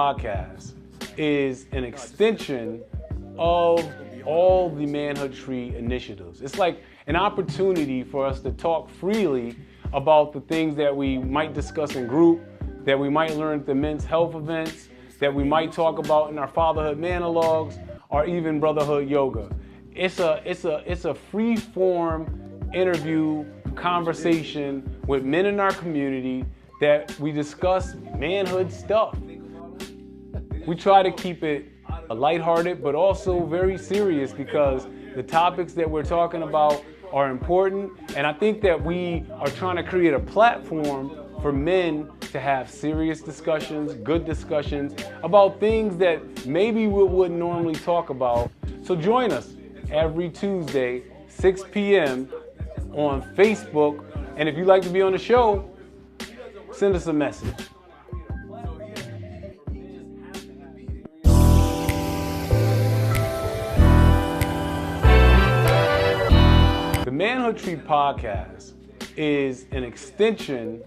Podcast is an extension of all the Manhood Tree initiatives. It's like an opportunity for us to talk freely about the things that we might discuss in group, that we might learn at the men's health events, that we might talk about in our fatherhood monologues, or even brotherhood yoga. It's a free form interview conversation with men in our community that we discuss manhood stuff. We try to keep it lighthearted, but also very serious because the topics that we're talking about are important. And I think that we are trying to create a platform for men to have serious discussions, good discussions about things that maybe we wouldn't normally talk about. So join us every Tuesday, 6 p.m. on Facebook. And if you'd like to be on the show, send us a message. The Manhood Tree Podcast is an extension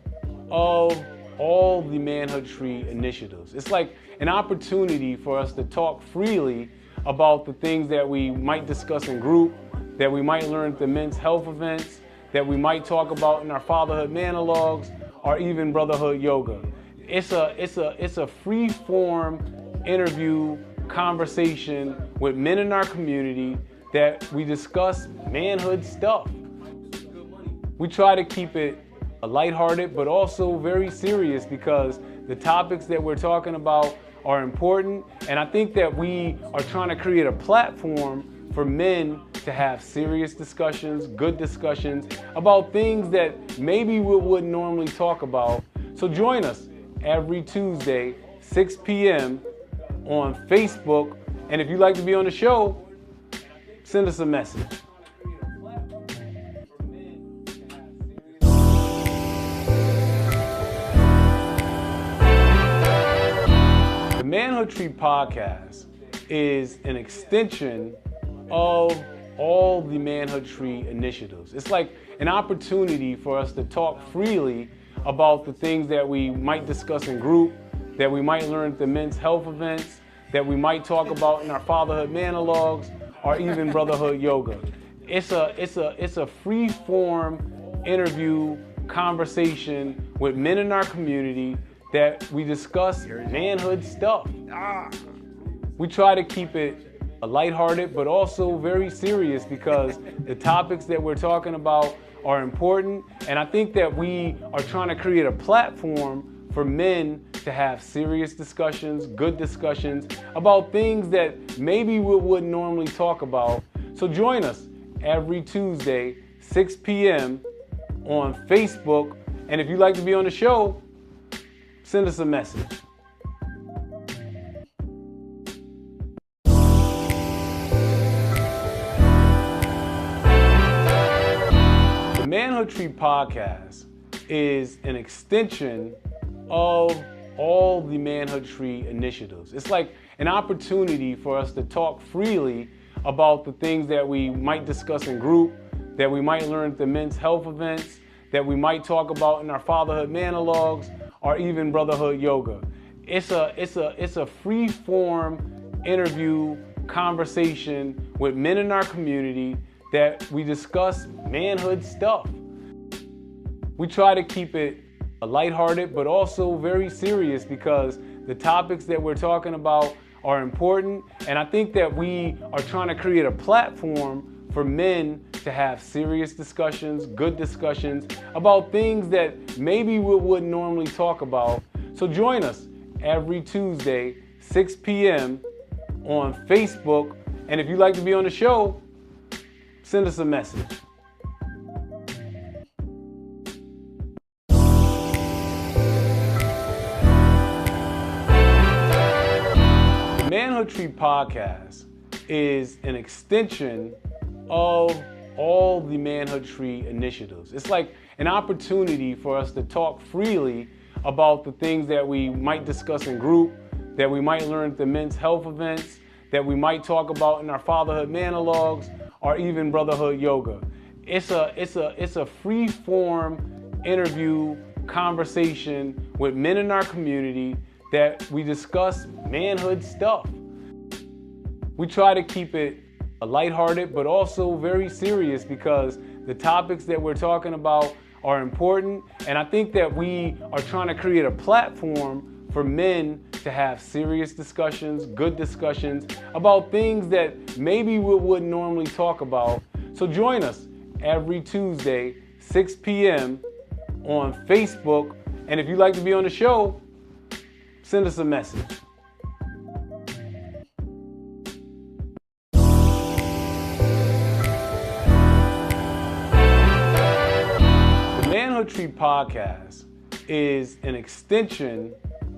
of all the Manhood Tree initiatives. It's like an opportunity for us to talk freely about the things that we might discuss in group, that we might learn at the men's health events, that we might talk about in our fatherhood monologues, or even brotherhood yoga. It's a free form interview conversation with men in our community that we discuss manhood stuff. We try to keep it lighthearted, but also very serious because the topics that we're talking about are important. And I think that we are trying to create a platform for men to have serious discussions, good discussions about things that maybe we wouldn't normally talk about. So join us every Tuesday, 6 p.m. on Facebook. And if you'd like to be on the show, send us a message. The Manhood Tree Podcast is an extension of all the Manhood Tree initiatives. It's like an opportunity for us to talk freely about the things that we might discuss in group, that we might learn at the men's health events, that we might talk about in our fatherhood monologues, or even brotherhood yoga. It's a free form interview conversation with men in our community that we discuss manhood stuff. We try to keep it lighthearted, but also very serious because the topics that we're talking about are important. And I think that we are trying to create a platform for men to have serious discussions, good discussions about things that maybe we wouldn't normally talk about. So join us every Tuesday, 6 p.m. on Facebook. And if you'd like to be on the show, send us a message. The Manhood Tree Podcast is an extension of all the Manhood Tree initiatives. It's like an opportunity for us to talk freely about the things that we might discuss in group, that we might learn at the men's health events, that we might talk about in our fatherhood monologues, or even brotherhood yoga. It's a free form interview conversation with men in our community that we discuss manhood stuff. We try to keep it lighthearted, but also very serious because the topics that we're talking about are important. And I think that we are trying to create a platform for men to have serious discussions, good discussions about things that maybe we wouldn't normally talk about. So join us every Tuesday, 6 p.m. on Facebook. And if you'd like to be on the show, send us a message. The Manhood Tree Podcast is an extension of all the Manhood Tree initiatives. It's like an opportunity for us to talk freely about the things that we might discuss in group, that we might learn at the men's health events, that we might talk about in our fatherhood monologues, or even brotherhood yoga. It's a free form interview conversation with men in our community that we discuss manhood stuff. We try to keep it lighthearted, but also very serious because the topics that we're talking about are important. And I think that we are trying to create a platform for men to have serious discussions, good discussions about things that maybe we wouldn't normally talk about. So join us every Tuesday, 6 p.m. on Facebook. And if you'd like to be on the show, send us a message. The Manhood Tree podcast is an extension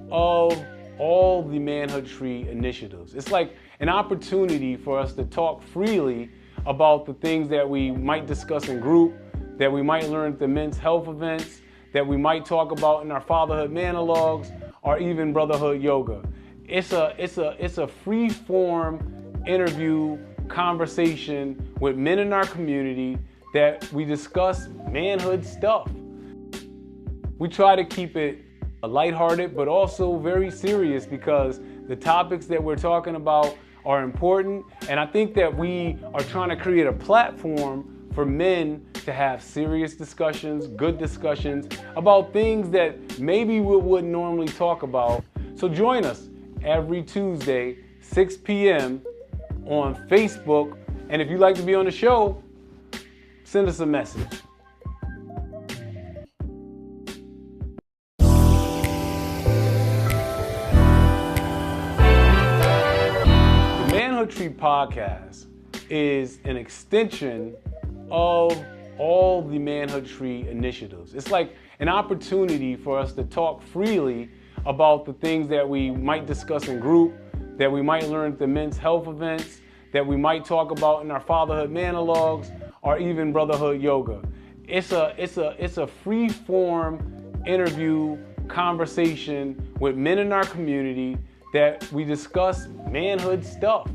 of all the Manhood Tree initiatives. It's like an opportunity for us to talk freely about the things that we might discuss in group, that we might learn at the men's health events, that we might talk about in our fatherhood monologues, or even brotherhood yoga. It's a free form interview conversation with men in our community that we discuss manhood stuff. We try to keep it lighthearted, but also very serious because the topics that we're talking about are important. And I think that we are trying to create a platform for men to have serious discussions, good discussions about things that maybe we wouldn't normally talk about. So join us every Tuesday, 6 p.m. on Facebook. And if you'd like to be on the show, send us a message. The Manhood Tree podcast is an extension of all the Manhood Tree initiatives. It's like an opportunity for us to talk freely about the things that we might discuss in group, that we might learn at the men's health events, that we might talk about in our fatherhood monologues, or even brotherhood yoga. It's a free form interview conversation with men in our community that we discuss manhood stuff.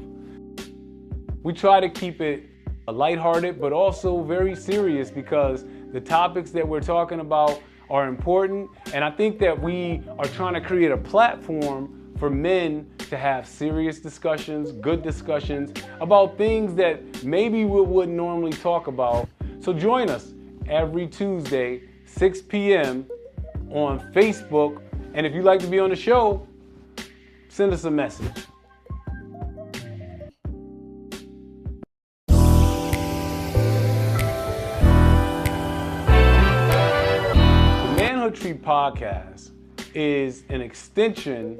We try to keep it lighthearted, but also very serious because the topics that we're talking about are important. And I think that we are trying to create a platform for men to have serious discussions, good discussions about things that maybe we wouldn't normally talk about. So join us every Tuesday, 6 p.m. on Facebook. And if you'd like to be on the show, send us a message. Tree podcast is an extension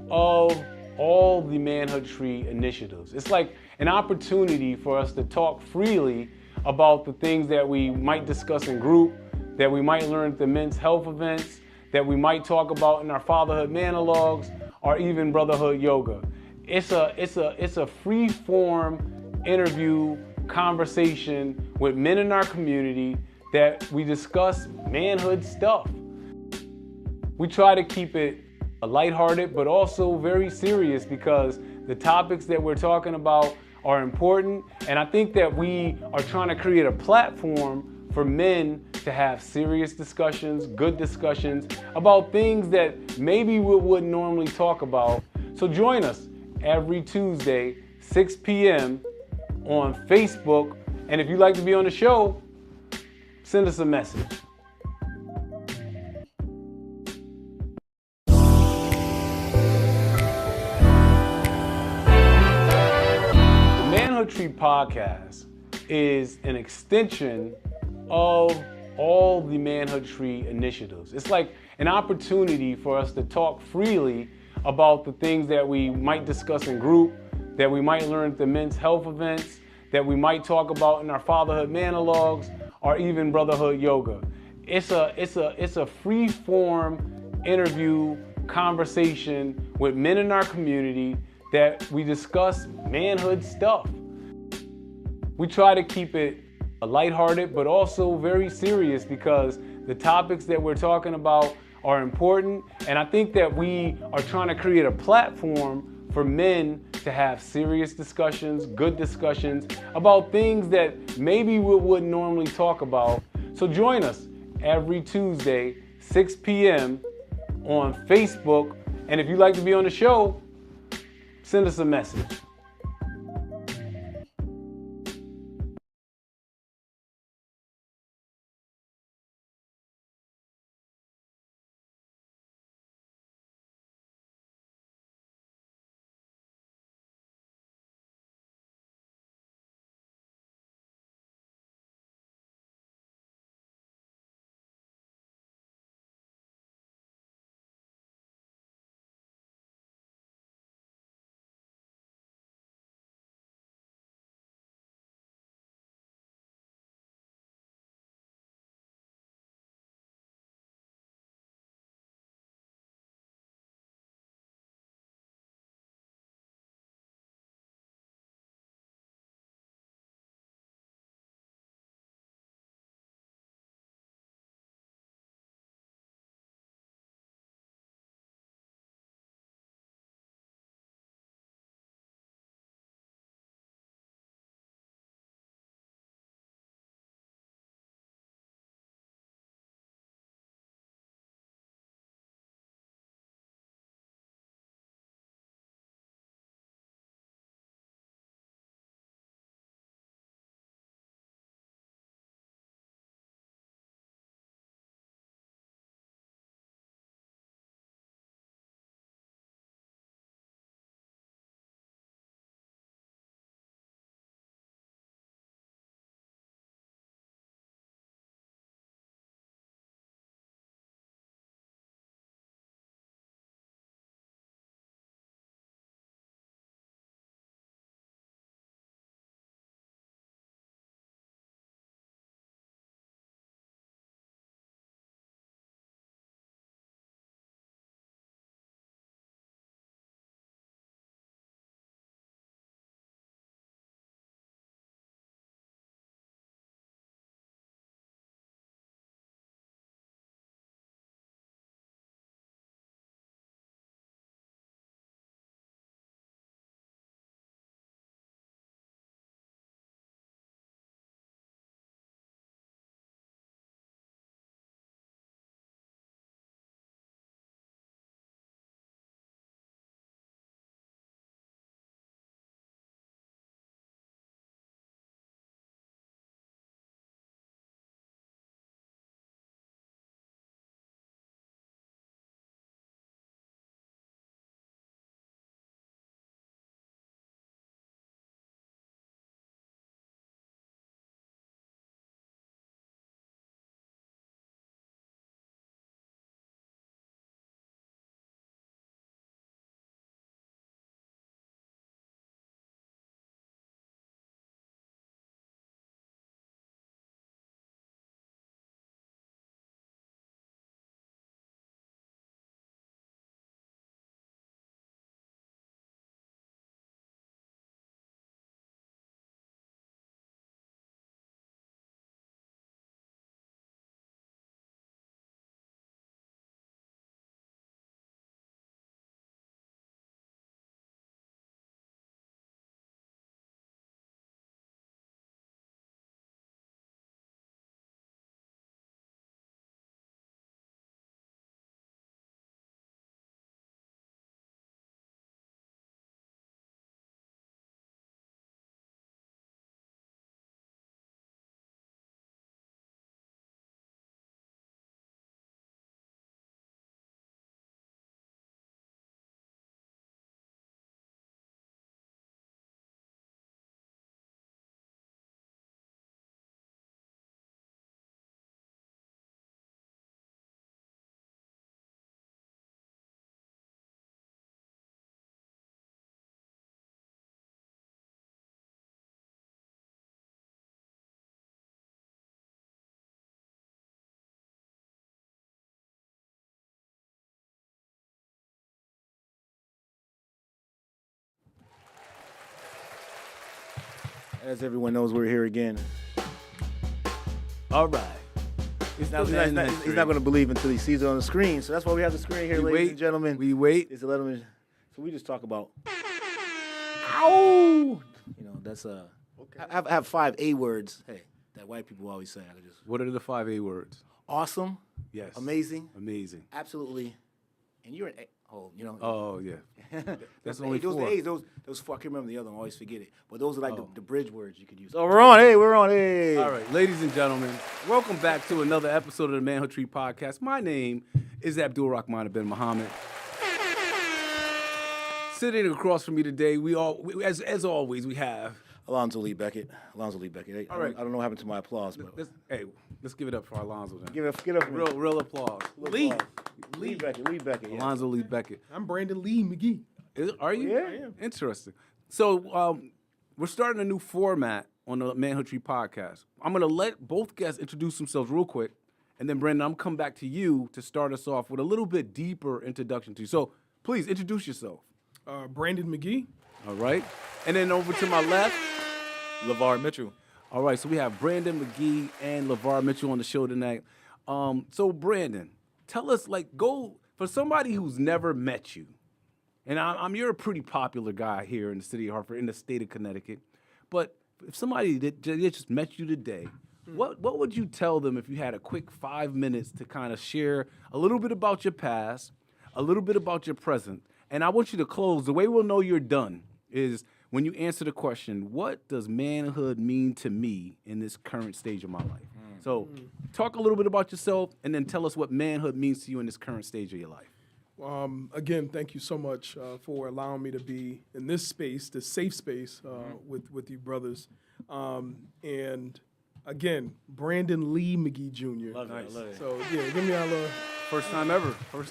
of all the Manhood Tree initiatives. It's like an opportunity for us to talk freely about the things that we might discuss in group, that we might learn at the men's health events, that we might talk about in our fatherhood monologues, or even brotherhood yoga. It's a free form interview conversation with men in our community that we discuss manhood stuff. We try to keep it lighthearted, but also very serious because the topics that we're talking about are important. And I think that we are trying to create a platform for men to have serious discussions, good discussions about things that maybe we wouldn't normally talk about. So join us every Tuesday, 6 p.m. on Facebook. And if you'd like to be on the show, send us a message. Tree podcast is an extension of all the Manhood Tree initiatives. It's like an opportunity for us to talk freely about the things that we might discuss in group, that we might learn at the men's health events, that we might talk about in our fatherhood monologues, or even brotherhood yoga. It's a free form interview conversation with men in our community that we discuss manhood stuff. We try to keep it lighthearted, but also very serious because the topics that we're talking about are important. And I think that we are trying to create a platform for men to have serious discussions, good discussions about things that maybe we wouldn't normally talk about. So join us every Tuesday, 6 p.m. on Facebook. And if you'd like to be on the show, send us a message. As everyone knows, we're here again. All right. He's not going to believe until he sees it on the screen. So that's why we have the screen here, ladies and gentlemen. We wait. It's 11. So we just talk about. Ow! You know, that's okay. I have 5 A words. Hey, that white people always say. I could just. What are the 5 A words? Awesome. Yes. Amazing. Amazing. Absolutely. And you're an A. Oh yeah. That's only those 4. A's. Those 4. I can't remember the other one. I always forget it. But those are like the bridge words you could use. Oh, we're on. Hey, we're on. Hey. All right, ladies and gentlemen, welcome back to another episode of the Manhood Tree Podcast. My name is Abdul Rahman bin Muhammad. Sitting across from me today, as always, we have Alonzo Lee Beckett. Hey, all right. I don't know what happened to my applause, but let's give it up for Alonzo then. give it up. Real applause. Lee Beckett. Yeah. Alonzo Lee Beckett. I'm Brandon Lee McGee. Are you? Yeah. I am. Interesting. So we're starting a new format on the Manhood Tree Podcast. I'm going to let both guests introduce themselves real quick, and then, Brandon, I'm going to come back to you to start us off with a little bit deeper introduction to you. So please introduce yourself. Brandon McGee. All right. And then over to my left. LeVar Mitchell. All right, so we have Brandon McGee and LeVar Mitchell on the show tonight. So Brandon, tell us, go for somebody who's never met you, and you're a pretty popular guy here in the city of Hartford, in the state of Connecticut. But if somebody that just met you today, what would you tell them if you had a quick 5 minutes to kind of share a little bit about your past, a little bit about your present? And I want you to close. The way we'll know you're done is when you answer the question, what does manhood mean to me in this current stage of my life? So talk a little bit about yourself and then tell us what manhood means to you in this current stage of your life. Again, thank you so much for allowing me to be in this space, this safe space with you brothers. And again, Brandon Lee McGee Jr. Love it. So yeah, give me a little. First time ever. What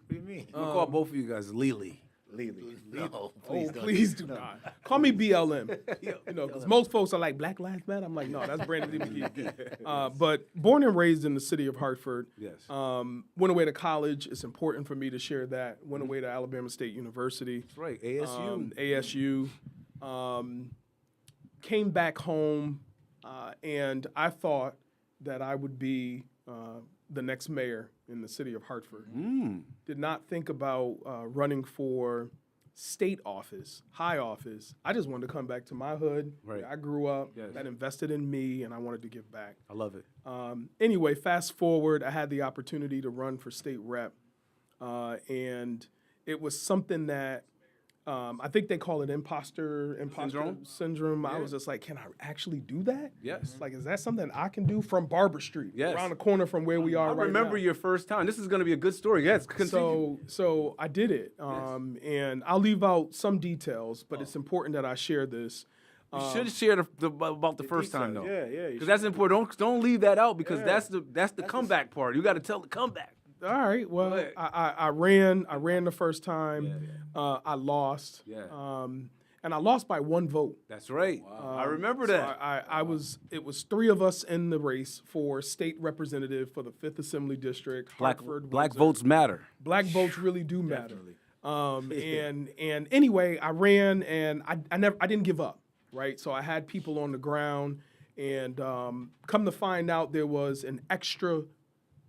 do you mean? I'm gonna call both of you guys Lily. No, Please do not. Call me BLM. Because most folks are like, Black Lives Matter. I'm like, no, that's Brandon Lee McGee. But born and raised in the city of Hartford. Yes. Went away to college. It's important for me to share that. Went away to Alabama State University. That's right, ASU. ASU. Came back home, and I thought that I would be the next mayor in the city of Hartford. Did not think about running for state office, high office. I just wanted to come back to my hood. Right. I grew up, Yes. that invested in me, and I wanted to give back. I love it. Anyway, fast forward, I had the opportunity to run for state rep, and it was something that I think they call it imposter syndrome. I was just like, can I actually do that? Yes. Like, is that something I can do from Barber Street? Yes. Around the corner from where we are I right remember now. your first time. This is going to be a good story. Yes, continue. So I did it, and I'll leave out some details, but it's important that I share this. You should share about the first time, though. Yeah. Because that's important. Don't leave that out because that's the comeback part. You got to tell the comeback. All right. Well, I ran the first time. I lost. Yeah. And I lost by 1 vote. That's right. I remember that. It was 3 of us in the race for state representative for the 5th Assembly District, Hartford. Black Windsor. votes matter. Black votes really do matter. And anyway, I ran and I didn't give up, right? So I had people on the ground, and come to find out there was an extra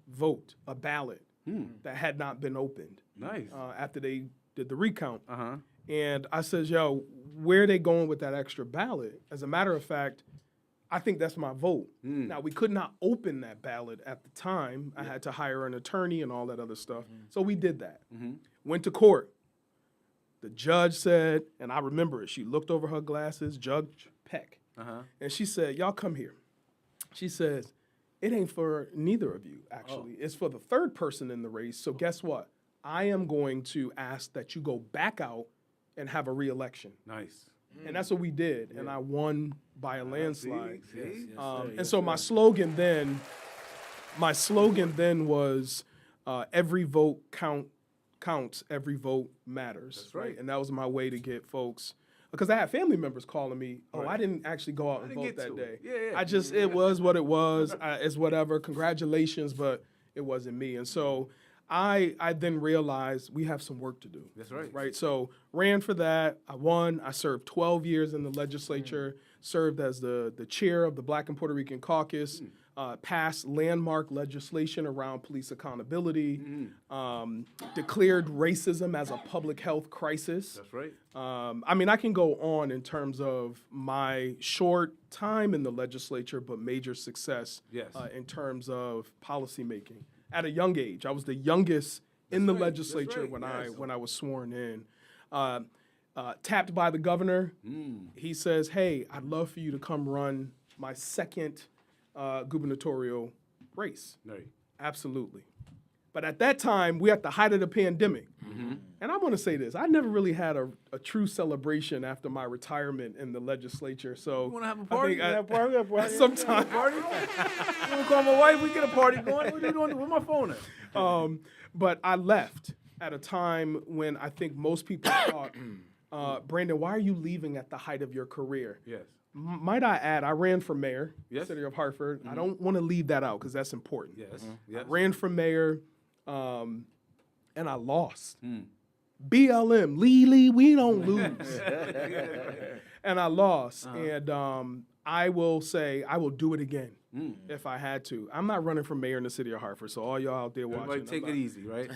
vote, a ballot that had not been opened. Nice. After they did the recount. Uh-huh. And I says, yo, where are they going with that extra ballot? As a matter of fact, I think that's my vote. Now, we could not open that ballot at the time. I had to hire an attorney and all that other stuff. So we did that. Went to court. The judge said, and I remember it, she looked over her glasses, Judge Peck, and she said, y'all come here. She says, it ain't for neither of you, actually. It's for the third person in the race. So guess what? I am going to ask that you go back out and have a re-election. Nice. And that's what we did. And I won by a landslide. See? And so my slogan then was every vote counts, every vote matters. That's right. And that was my way to get folks, because I had family members calling me, I didn't actually go out and vote that day. Yeah. It was what it was. It's whatever. Congratulations, but it wasn't me. And so I then realized we have some work to do. That's right. Right. So ran for that. I won. I served 12 years in the legislature, served as the chair of the Black and Puerto Rican Caucus, passed landmark legislation around police accountability, declared racism as a public health crisis. That's right. I mean, I can go on in terms of my short time in the legislature, but major success Yes. in terms of policymaking. At a young age, I was the youngest in the legislature when I was sworn in. Tapped by the governor, he says, "Hey, I'd love for you to come run my second gubernatorial race." Right. Absolutely. But at that time, we're at the height of the pandemic. And I'm going to say this. I never really had a true celebration after my retirement in the legislature. So You want to have a party? Sometime. Party? You want to call my wife? We get a party going. What are you doing? Where's my phone at? But I left at a time when I think most people thought, Brandon, why are you leaving at the height of your career? Yes. Might I add, I ran for mayor, Yes. city of Hartford. I don't want to leave that out because that's important. Yes. I Yes. ran for mayor, and I lost. BLM, Lee, we don't lose. And I lost. And I will say I will do it again if I had to. I'm not running for mayor in the city of Hartford, so all y'all out there watching. Everybody take it easy, right?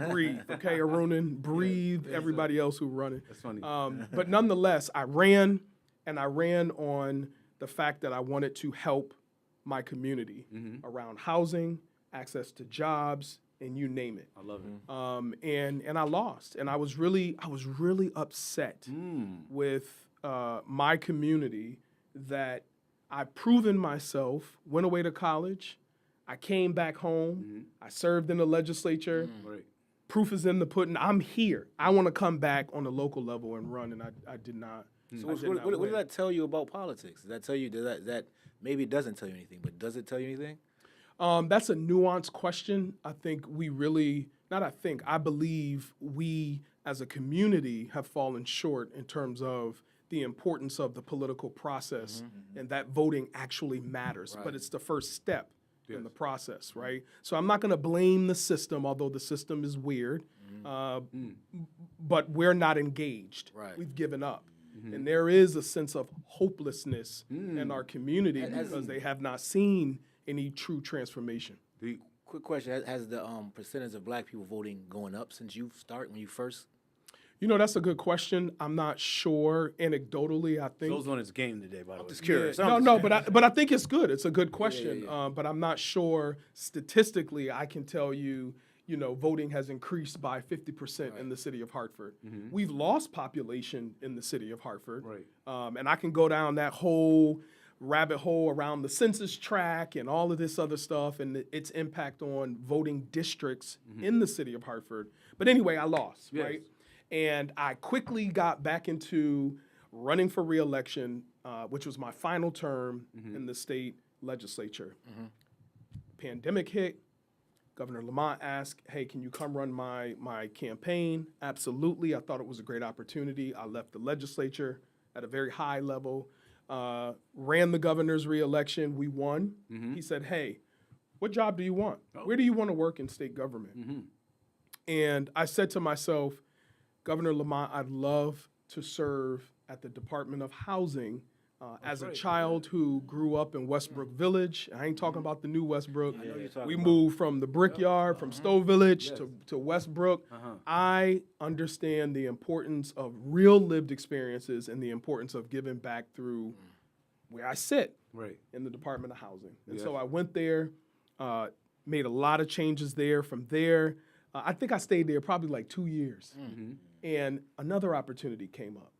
Breathe, okay, Arunan? Breathe, everybody else who running. That's funny. But nonetheless, I ran, and I ran on the fact that I wanted to help my community around housing, access to jobs, and you name it. I love it. And I lost, and I was really upset with my community that I've proven myself. Went away to college, I came back home, I served in the legislature. Right. Proof is in the pudding. I'm here. I want to come back on the local level and run, and I did not. So I did not what win. does that tell you about politics? Does that tell you that maybe it doesn't tell you anything, but does it tell you anything? That's a nuanced question. I think I believe we as a community have fallen short in terms of the importance of the political process and that voting actually matters. But it's the first step in the process, right? So I'm not going to blame the system, although the system is weird, but we're not engaged. Right. We've given up. And there is a sense of hopelessness in our community because they have not seen any true transformation. Quick question: Has the percentage of Black people voting going up since you when you first? You know, that's a good question. I'm not sure. Anecdotally, I think. So's on his game today, by the way. Just curious. But I think it's good. It's a good question. But I'm not sure statistically. I can tell you, voting has increased by 50% in the city of Hartford. We've lost population in the city of Hartford. Right. And I can go down that whole rabbit hole around the census tract and all of this other stuff and its impact on voting districts in the city of Hartford. But anyway, I lost, right? And I quickly got back into running for re-election, which was my final term in the state legislature. Pandemic hit. Governor Lamont asked, "Hey, can you come run my campaign?" Absolutely. I thought it was a great opportunity. I left the legislature at a very high level, ran the governor's re-election. We won. He said, "Hey, what job do you want? Where do you want to work in state government?" And I said to myself, Governor Lamont, I'd love to serve at the Department of Housing. As a child who grew up in Westbrook Village, I ain't talking about the new Westbrook. We moved from the Brickyard, from Stowe Village to Westbrook. I understand the importance of real lived experiences and the importance of giving back through where I sit in the Department of Housing. And so I went there, made a lot of changes there. From there, I think I stayed there probably like 2 years. And another opportunity came up.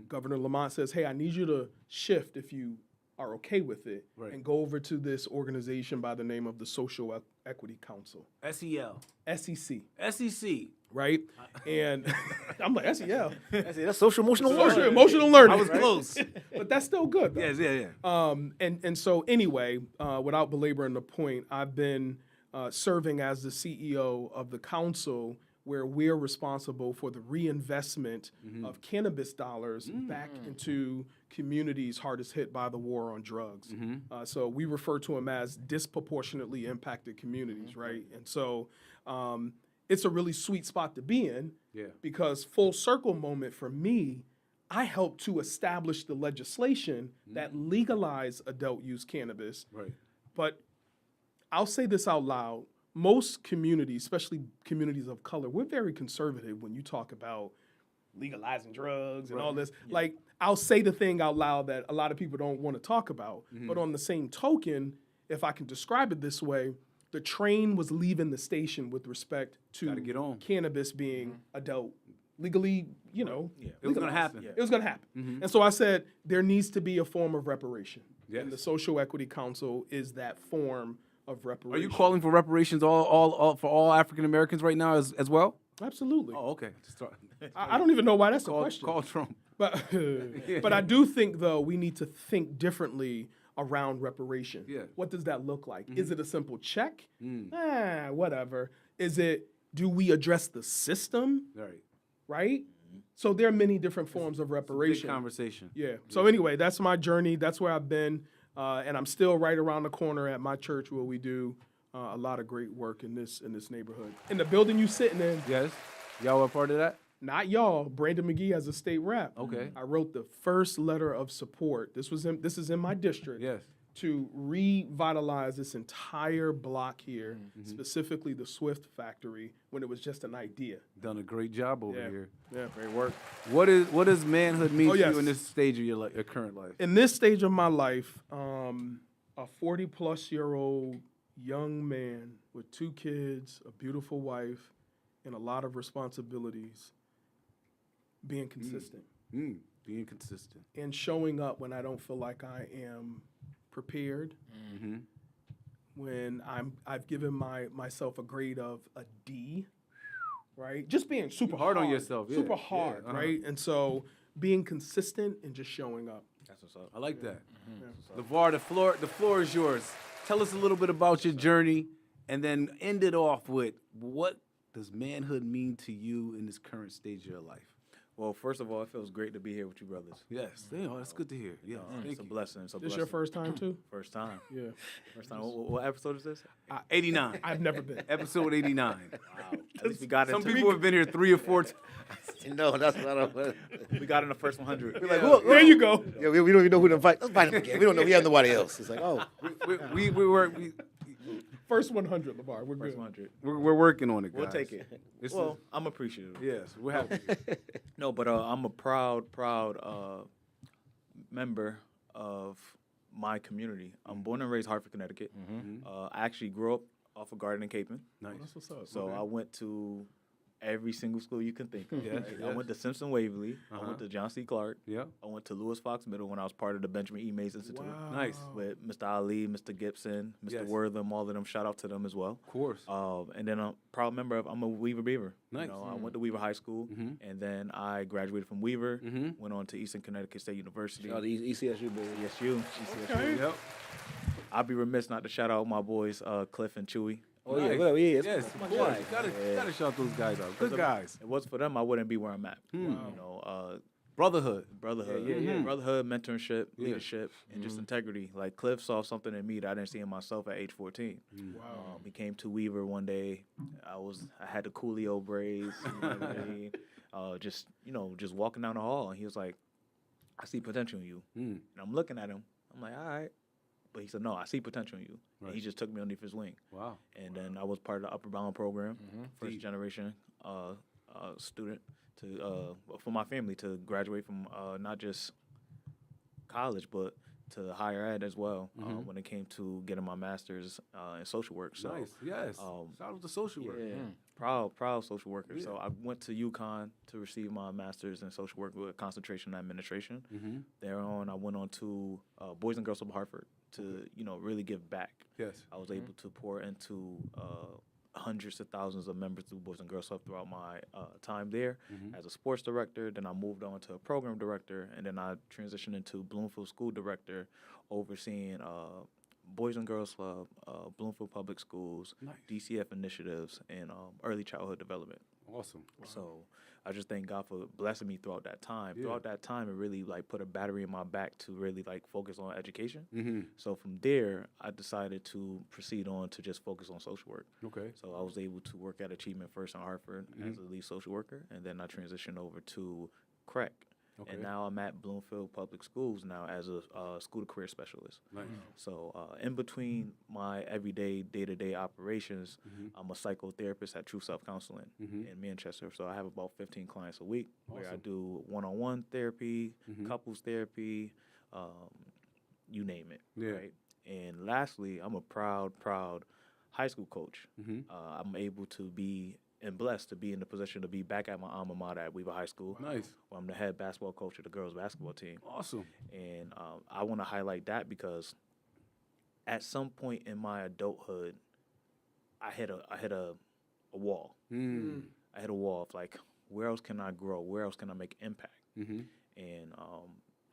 Governor Lamont says, "Hey, I need you to shift if you are okay with it and go over to this organization by the name of the Social Equity Council." SEL. SEC. SEC. Right? And I'm like, SEL. That's social emotional learning. Social emotional learning. I was close. But that's still good, though. Yeah. And so anyway, without belaboring the point, I've been serving as the CEO of the council where we're responsible for the reinvestment of cannabis dollars back into communities hardest hit by the war on drugs. So we refer to them as disproportionately impacted communities, right? And so it's a really sweet spot to be in because full circle moment for me, I helped to establish the legislation that legalized adult use cannabis. But I'll say this out loud. Most communities, especially communities of color, we're very conservative when you talk about legalizing drugs and all this. Like, I'll say the thing out loud that a lot of people don't want to talk about. But on the same token, if I can describe it this way, the train was leaving the station with respect to Gotta get on. cannabis being adult, legally, Yeah. It was gonna legalized. happen. It was going to happen. And so I said, there needs to be a form of reparation. And the Social Equity Council is that form of Are reparation. you calling for reparations all for all African Americans right now as well? Absolutely. Oh, okay. I don't even know why that's a question. Call Trump. But but I do think, though, we need to think differently around reparation. Yeah. What does that look like? Is it a simple check? Whatever. Is it, do we address the system? Right. Right? So there are many different forms of Big reparation. conversation. Yeah. So anyway, that's my journey. That's where I've been. And I'm still right around the corner at my church where we do a lot of great work in this neighborhood. In the building you sitting in, Yes. Y'all were part of that? not y'all, Brandon McGee as a state rep. Okay. I wrote the first letter of support. This is in my district. Yes. To revitalize this entire block here, specifically the Swift factory, when it was just an idea. Done a great job over here. Yeah, great work. What does manhood mean to yes. you in this stage of your current life? In this stage of my life, a 40-plus-year-old young man with 2 kids, a beautiful wife, and a lot of responsibilities, being consistent Being consistent. and showing up when I don't feel like I am prepared, when I've given myself a grade of a D, right? Just being super hard on yourself, yeah. super hard, Yeah, right? And so being consistent and just showing up. That's what's up. I like that. LeVar, the floor is yours. Tell us a little bit about your journey, and then end it off with what does manhood mean to you in this current stage of your life? Well, first of all, it feels great to be here with you brothers. Yes, that's good to hear. Yeah, It's a blessing. It's a This blessing. your first time too? First time. Yeah. First time. What episode is this? 89. I've never been. Episode 89. Wow. At least we got Some into people have been here 3 or 4 times. No, that's not a. we got in the first 100. Like, who, There you go. yeah, we don't even know who to invite. Let's invite him again. We don't know. We have nobody else. It's like, oh, First 100, LeVar. We're First good. 100. we're working on it, guys. We'll take it. This Well, I'm appreciative. yes, we're happy. No, but I'm a proud member of my community. I'm born and raised Hartford, Connecticut. I actually grew up off of Garden and Capon. Nice. That's what's up. So I went to every single school you can think of. Yes, right? I yes. went to Simpson Waverly. I went to John C. Clark. Yeah. I went to Lewis Fox Middle when I was part of the Benjamin E. Mays Institute. Wow. Nice. With Mr. Ali, Mr. Gibson, Mr. Yes. Wortham, all of them. Shout out to them as well. Of course. And then I'm a proud member of, I'm a Weaver Beaver. Nice. You know, I went to Weaver High School, and then I graduated from Weaver, went on to Eastern Connecticut State University. oh, the ECSU, baby. ESU. ECSU. Yep. I'd be remiss not to shout out my boys, Cliff and Chewy. Oh, yeah, Nice. well, yeah. Yes, of course. Gotta shout those guys out. Good guys. If it wasn't for them, I wouldn't be where I'm at. You know, Brotherhood. brotherhood, Yeah. brotherhood, mentorship, leadership, and just integrity. Like Cliff saw something in me that I didn't see in myself at age 14. Wow. He came to Weaver one day. I had the Coolio braids, you know what I mean? Just walking down the hall, and he was like, "I see potential in you." And I'm looking at him. I'm like, "All right," but he said, "No, I see potential in you." And he just took me underneath his wing. Wow. And then I was part of the Upper Bound program, first generation student for my family to graduate from not just college, but to higher ed as well when it came to getting my master's in social work. So, Nice. Yes. Shout out to social work. proud social worker. Yeah. So I went to UConn to receive my master's in social work with a concentration in administration. Thereon, I went on to Boys and Girls Club Hartford to really give back. Yes. I was able to pour into hundreds of thousands of members through Boys and Girls Club throughout my time there as a sports director. Then I moved on to a program director, and then I transitioned into Bloomfield School Director, overseeing Boys and Girls Club, Bloomfield Public Schools, Nice. DCF initiatives, and early childhood development. Awesome. So I just thank God for blessing me throughout that time. Yeah. Throughout that time, it really put a battery in my back to really focus on education. So from there, I decided to proceed on to just focus on social work. Okay. So I was able to work at Achievement First in Hartford as a lead social worker, and then I transitioned over to CREC. Okay. And now I'm at Bloomfield Public Schools now as a school to career specialist. Nice. So in between my everyday day-to-day operations, I'm a psychotherapist at True Self Counseling in Manchester. So I have about 15 clients a week where I do one-on-one therapy, couples therapy, you name it. Yeah. Right. And lastly, I'm a proud high school coach. I'm able to be and blessed to be in the position to be back at my alma mater at Weaver High School. Nice. Where I'm the head basketball coach of the girls basketball team. Awesome. And I want to highlight that because at some point in my adulthood, I hit a wall. I hit a wall of like, where else can I grow? Where else can I make impact? And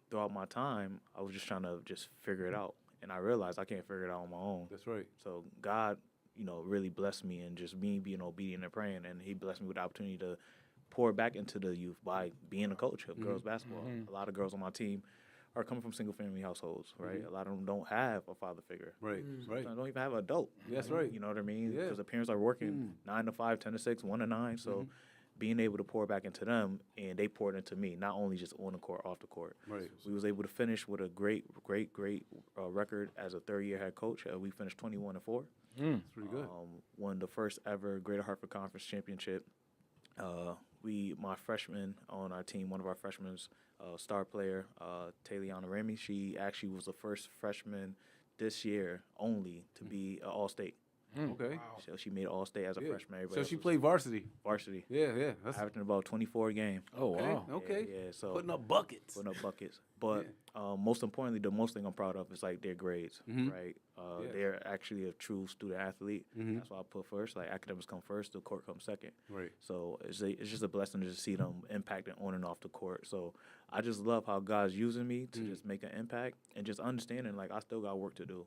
throughout my time, I was just trying to just figure it out. And I realized I can't figure it out on my own. That's right. So God, really blessed me and just me being obedient and praying. And he blessed me with the opportunity to pour back into the youth by being a coach of girls basketball. A lot of girls on my team are coming from single-family households, right? A lot of them don't have a father figure. Right, right. They don't even have an adult. That's right. You know what I mean? Yeah. Because the parents are working 9 to 5, 10 to 6, 1 to 9. So being able to pour back into them, and they poured into me, not only just on the court, off the court. Right. We was able to finish with a great record as a third-year head coach. We finished 21-4. That's pretty good. Won the first ever Greater Hartford Conference Championship. My freshman on our team, one of our freshmen, star player, Tayliana Remy, she actually was the first freshman this year only to be an All-State. Okay. Wow. So she made All-State as a freshman. Everybody So else she was played varsity. varsity. Yeah. That's Averaging about 24 a game. Oh, wow. Okay. Yeah, so Putting up buckets. putting up buckets. But most importantly, the most thing I'm proud of is like their grades, right? They're actually a true student athlete. That's why I put first. Like academics come first, the court comes second. Right. So it's just a blessing to just see them impacting on and off the court. So I just love how God's using me to just make an impact and just understanding like I still got work to do.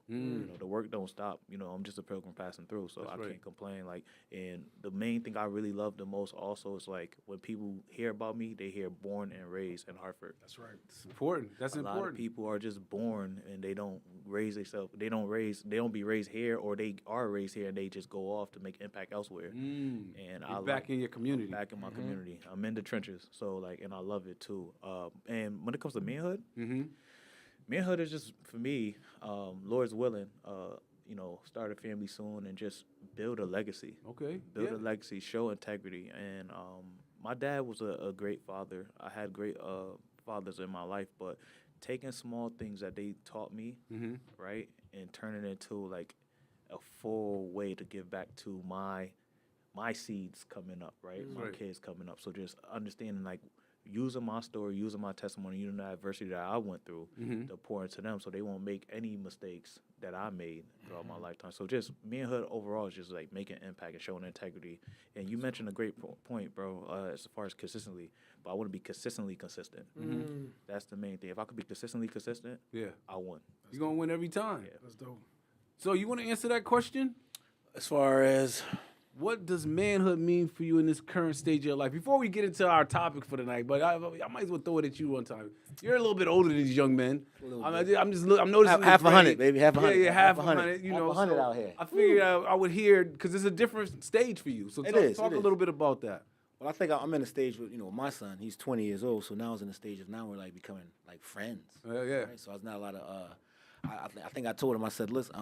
The work don't stop. I'm just a pilgrim passing through, so I can't complain. Like, and the main thing I really love the most also is like when people hear about me, they hear born and raised in Hartford. That's right. It's important. That's A important. lot of people are just born and they don't raise themselves. They don't be raised here, or they are raised here and they just go off to make impact elsewhere. And You're back in your community. back in my community. I'm in the trenches, so like, and I love it too. And when it comes to manhood, manhood is just for me, Lord's willing. Start a family soon and just build a legacy. Okay. Build a legacy, show integrity. And my dad was a great father. I had great fathers in my life, but taking small things that they taught me, right, and turning it into like a full way to give back to my seeds coming up, right? My kids coming up. So just understanding like using my story, using my testimony, using the adversity that I went through to pour into them so they won't make any mistakes that I made throughout my lifetime. So just manhood overall is just like making impact and showing integrity. And you mentioned a great point, bro, as far as consistently, but I want to be consistently consistent. That's the main thing. If I could be consistently consistent, I won. You're going to win every time. Yeah. That's dope. So you want to answer that question? As far as What does manhood mean for you in this current stage of your life? Before we get into our topic for tonight, but I might as well throw it at you one time. You're a little bit older than these young men. I'm noticing half the 100, grade. baby, half 100. Yeah, half 100. Half 100 so out here. I figured I would hear because it's a different stage for you. So talk a little bit about that. Well, I think I'm in a stage with, my son. He's 20 years old, so now I was in a stage of we're like becoming like friends. Yeah. Right? So I was not a lot of. I think I told him. I said, listen,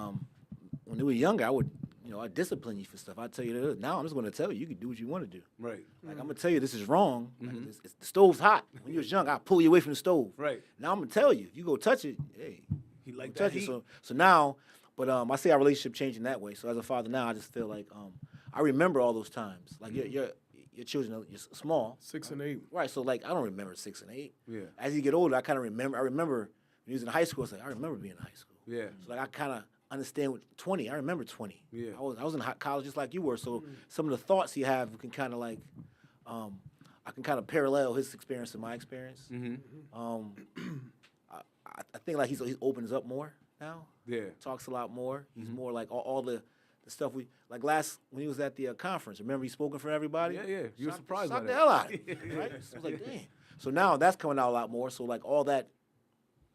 when they were younger, I would, I discipline you for stuff. I tell you this. Now I'm just going to tell you, you can do what you want to do. Right. Like I'm gonna tell you this is wrong. Like, the stove's hot. When you was young, I pull you away from the stove. Right. Now I'm gonna tell you, if you go touch it, hey, He like touch that it. heat. So now, but I see our relationship changing that way. So as a father now, I just feel like I remember all those times. Like your children are small. 6 and 8. Right, so like I don't remember 6 and 8. Yeah. As you get older, I kind of remember. I remember when he was in high school. I remember being in high school. Yeah. So like I kind of understand what 20. I remember 20. Yeah. I was in college just like you were. So some of the thoughts you have can kind of like, I can kind of parallel his experience and my experience. I think like he opens up more now. Yeah. Talks a lot more. He's more like all the stuff we like when he was at the conference. Remember he spoke in front of everybody? Yeah. You were surprised by Shocked that. the hell out of him, right? So I was like, damn. So now that's coming out a lot more. So like all that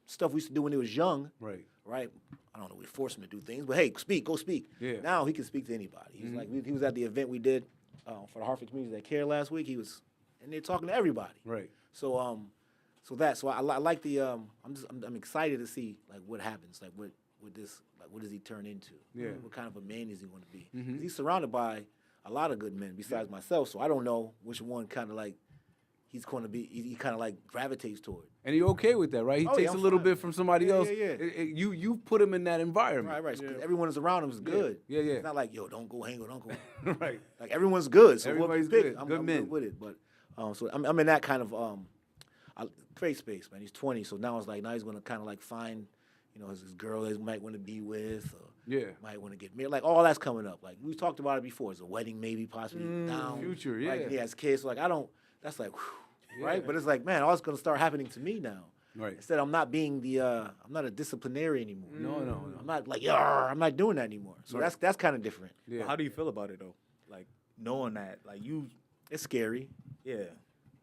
stuff we used to do when he was young, Right. right? I don't know, we forced him to do things, but hey, go speak. Yeah. Now he can speak to anybody. He's like, he was at the event we did for the Hartford Community That Care last week. He was in there talking to everybody. Right. So I like the I'm excited to see like what happens, like what does he turn into? Yeah. What kind of a man is he going to be? 'Cause he's surrounded by a lot of good men besides myself, so I don't know which one kind of like he's going to be. He kind of like gravitates toward. And you're okay with that, right? He Oh, yeah, takes I'm a little fine. bit from somebody Yeah, else. yeah, yeah. You put him in that environment. Right. 'Cause everyone that's around him is good. Yeah, yeah. It's not like, yo, don't go hang with Uncle. Right. Like everyone's good. So Everybody's whoever you pick, good. I'm Good men. good with it. But so I'm in that kind of great space, man. He's 20, so now it's like now he's gonna kind of like find, his girl that he might want to be with, or might want to get married. Like all that's coming up. Like we talked about it before. It's a wedding, maybe possibly down Future, Like, yeah. he has kids. So like I don't. That's like, whew, right? Yeah. But it's like, man, all it's gonna start happening to me now. Right. Instead, I'm not being I'm not a disciplinary anymore. No. I'm not like, I'm not doing that anymore. So Right. that's kind of different. Yeah. How do you feel about it though? Like knowing that, like It's scary. yeah.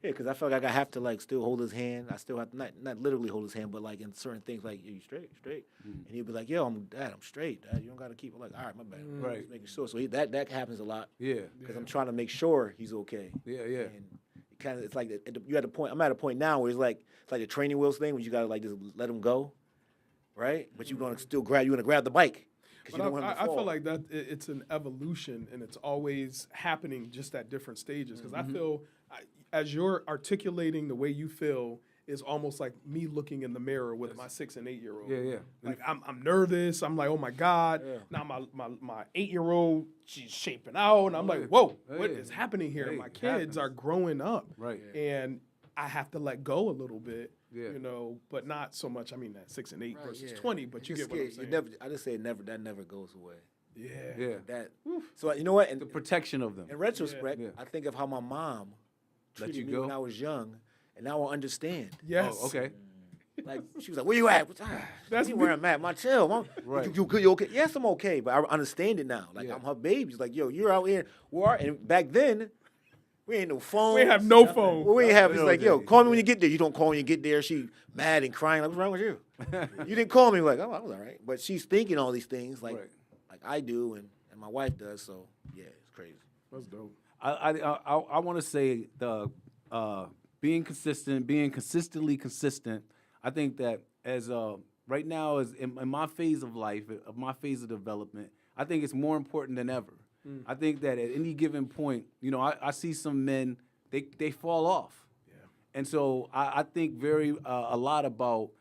Yeah, because I feel like I have to like still hold his hand. I still have to not literally hold his hand, but like in certain things, like you straight, and he'll be like, "Yo, I'm straight. Dad, you don't got to keep it." Like, all right, my bad. Right. Just making sure. So that happens a lot Yeah. because I'm trying to make sure he's okay. Yeah. And it's like you at a point. I'm at a point now where it's like the training wheels thing, where you gotta like just let him go, right? But you're gonna still grab the bike. 'Cause you But don't want him to I fall. feel like that it's an evolution, and it's always happening just at different stages. Because I feel, as you're articulating the way you feel, is almost like me looking in the mirror with my 6 and 8 year old. Yeah. Like I'm nervous. I'm like, oh my God. Yeah. Now my 8-year-old, she's shaping out, and I'm like, whoa, what Hey. is happening here? Hey, My it kids happens. are growing up, Right. and I have to let go a little bit. Yeah. But not so much. I mean, at 6 and 8 Right, versus yeah. 20. But you Just get what I'm scared. saying. I just say that never goes away. Yeah. Yeah. That. So you know what? And The protection of them. in retrospect, Yeah. I think of how my mom Let treated you me go? when I was young, and now I understand. Yes. Oh, okay. Like she was like, "Where you at?" That's where I'm at. My chill, mom. Right. You good? You okay? Yes, I'm okay, but I understand it now. Like Yeah. I'm her baby. She's like, "Yo, you're out here." And back then, we ain't no phone. We have no phone. What we ain't have is like, "Yo, days. call me when you get there." You don't call when you get there. She mad and crying. Like, what's wrong with you? You didn't call me. Like, oh, I was all right. But she's thinking all these things like I do, and my wife does. So yeah, it's crazy. That's dope. I want to say the being consistent, being consistently consistent. I think that as right now, as in my phase of life, of my phase of development, I think it's more important than ever. I think that at any given point, I see some men they fall off, and so I think a lot about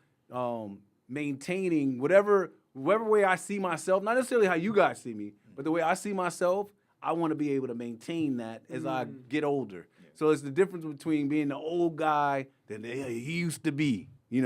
maintaining whatever way I see myself, not necessarily how you guys see me, but the way I see myself. I want to be able to maintain that as I get older. So it's the difference between being the old guy that he used to be, he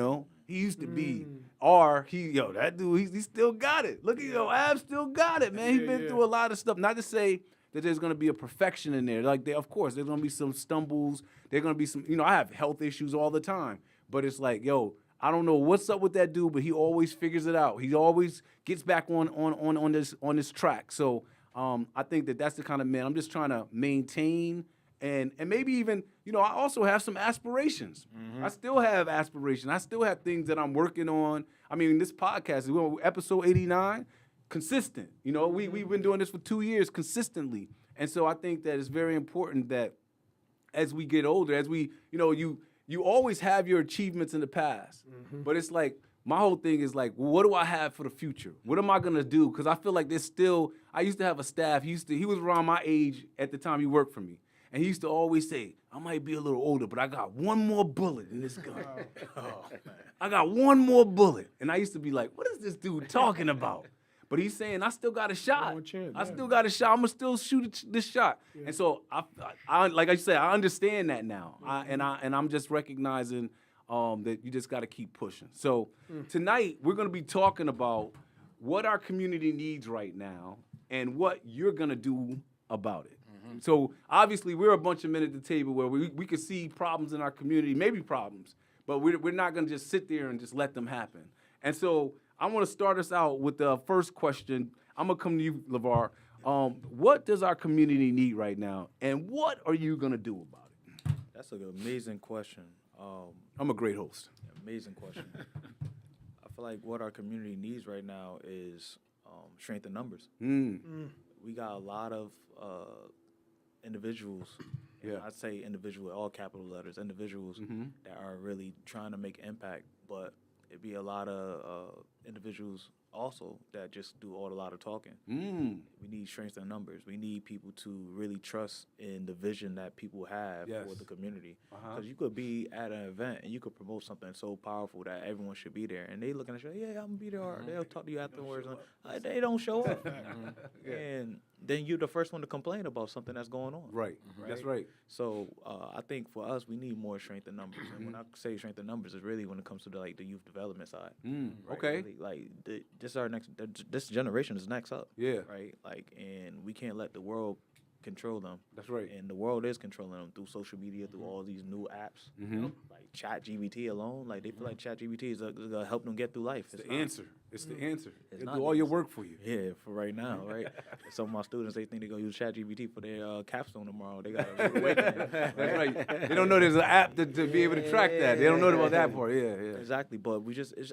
used to be, or that dude, he still got it. Look at Ab still got it, man. He's been through a lot of stuff. Not to say that there's going to be a perfection in there. Like of course, there's going to be some stumbles. There's going to be some, I have health issues all the time. But it's like, I don't know what's up with that dude, but he always figures it out. He always gets back on this track. So I think that's the kind of man I'm just trying to maintain and maybe even, I also have some aspirations. I still have aspirations. I still have things that I'm working on. I mean, this podcast, we're episode 89, consistent. We've been doing this for 2 years consistently. And so I think that it's very important that as we get older, as we, you always have your achievements in the past, but it's like, my whole thing is like, well, what do I have for the future? What am I gonna do? Because I feel like there's still. I used to have a staff. He was around my age at the time he worked for me, and he used to always say, "I might be a little older, but I got one more bullet in this gun. I got one more bullet." And I used to be like, "What is this dude talking about?" But he's saying, "I still got a shot. more chance, I yeah. still got a shot. I'm gonna still shoot this shot." And so I like I said, I understand that now, and I'm just recognizing. That you just got to keep pushing. So tonight we're going to be talking about what our community needs right now and what you're going to do about it. So obviously we're a bunch of men at the table where we can see problems in our community, maybe problems, but we're not going to just sit there and just let them happen. And so I want to start us out with the first question. I'm going to come to you, LeVar. What does our community need right now, and what are you going to do about it? That's an amazing question. I'm a great host. Amazing question. I feel like what our community needs right now is strength in numbers. We got a lot of individuals. Yeah. I'd say individual with all capital letters. Individuals that are really trying to make impact, but it'd be a lot of individuals also that just do a lot of talking. We need strength in numbers. We need people to really trust in the vision that people have for the community. Because you could be at an event and you could promote something so powerful that everyone should be there, and they looking at you, yeah, I'm gonna be there. Or they'll talk to you afterwards, and they don't show up, and then you're the first one to complain about something that's going on. Right. That's right. So I think for us, we need more strength in numbers. And when I say strength in numbers, it's really when it comes to the youth development side. Right? Okay. Really, this is our next. This generation is next up. Yeah. Right. And we can't let the world control them. That's right. And the world is controlling them through social media, through all these new apps, like ChatGPT alone. Like they feel like ChatGPT is gonna help them get through life. It's the answer. It's the answer. It's It'll not do all the your answer. work for you. Yeah, for right now, right? Some of my students, they think they're gonna use ChatGPT for their capstone tomorrow. They got a awakening. That's right. They don't know there's an app to be able to track that. They don't know about that part. Yeah. Exactly, but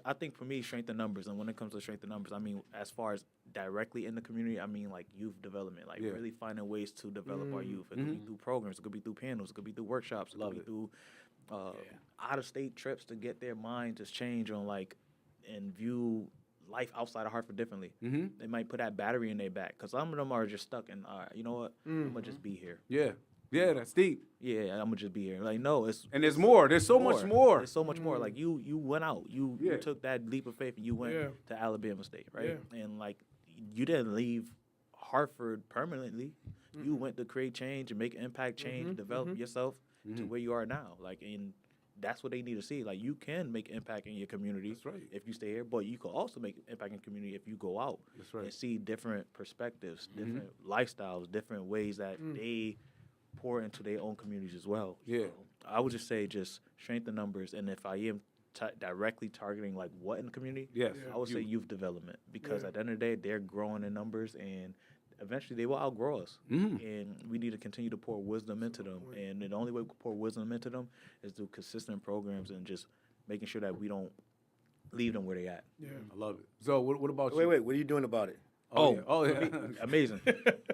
I think for me, strength in numbers, and when it comes to strength in numbers, I mean, as far as directly in the community, I mean like youth development, like really finding ways to develop our youth. It could be through programs, it could be through panels, it could be through workshops, it could be through out-of-state trips to get their mind to change on and view life outside of Hartford differently. They might put that battery in their back because some of them are just stuck in, you know what, I'm gonna just be here. Yeah, that's deep. Yeah, I'm gonna just be here. Like, no, And there's more. There's so much more. There's so much more. Like you went out. You took that leap of faith and you went to Alabama State, right? And like you didn't leave Hartford permanently. You went to create change and make an impact, change, develop yourself to where you are now. Like, and that's what they need to see. Like, you can make impact in your community if you stay here, but you can also make impact in community if you go out and see different perspectives, different lifestyles, different ways that they pour into their own communities as well. Yeah. So I would just say just strengthen numbers, and if I am directly targeting like what in the community, I would say youth development, because at the end of the day, they're growing in numbers, and eventually they will outgrow us. And we need to continue to pour wisdom into them. And the only way we can pour wisdom into them is through consistent programs and just making sure that we don't leave them where they at. Yeah. I love it. So what about you? Wait, what are you doing about it? Oh yeah. Amazing.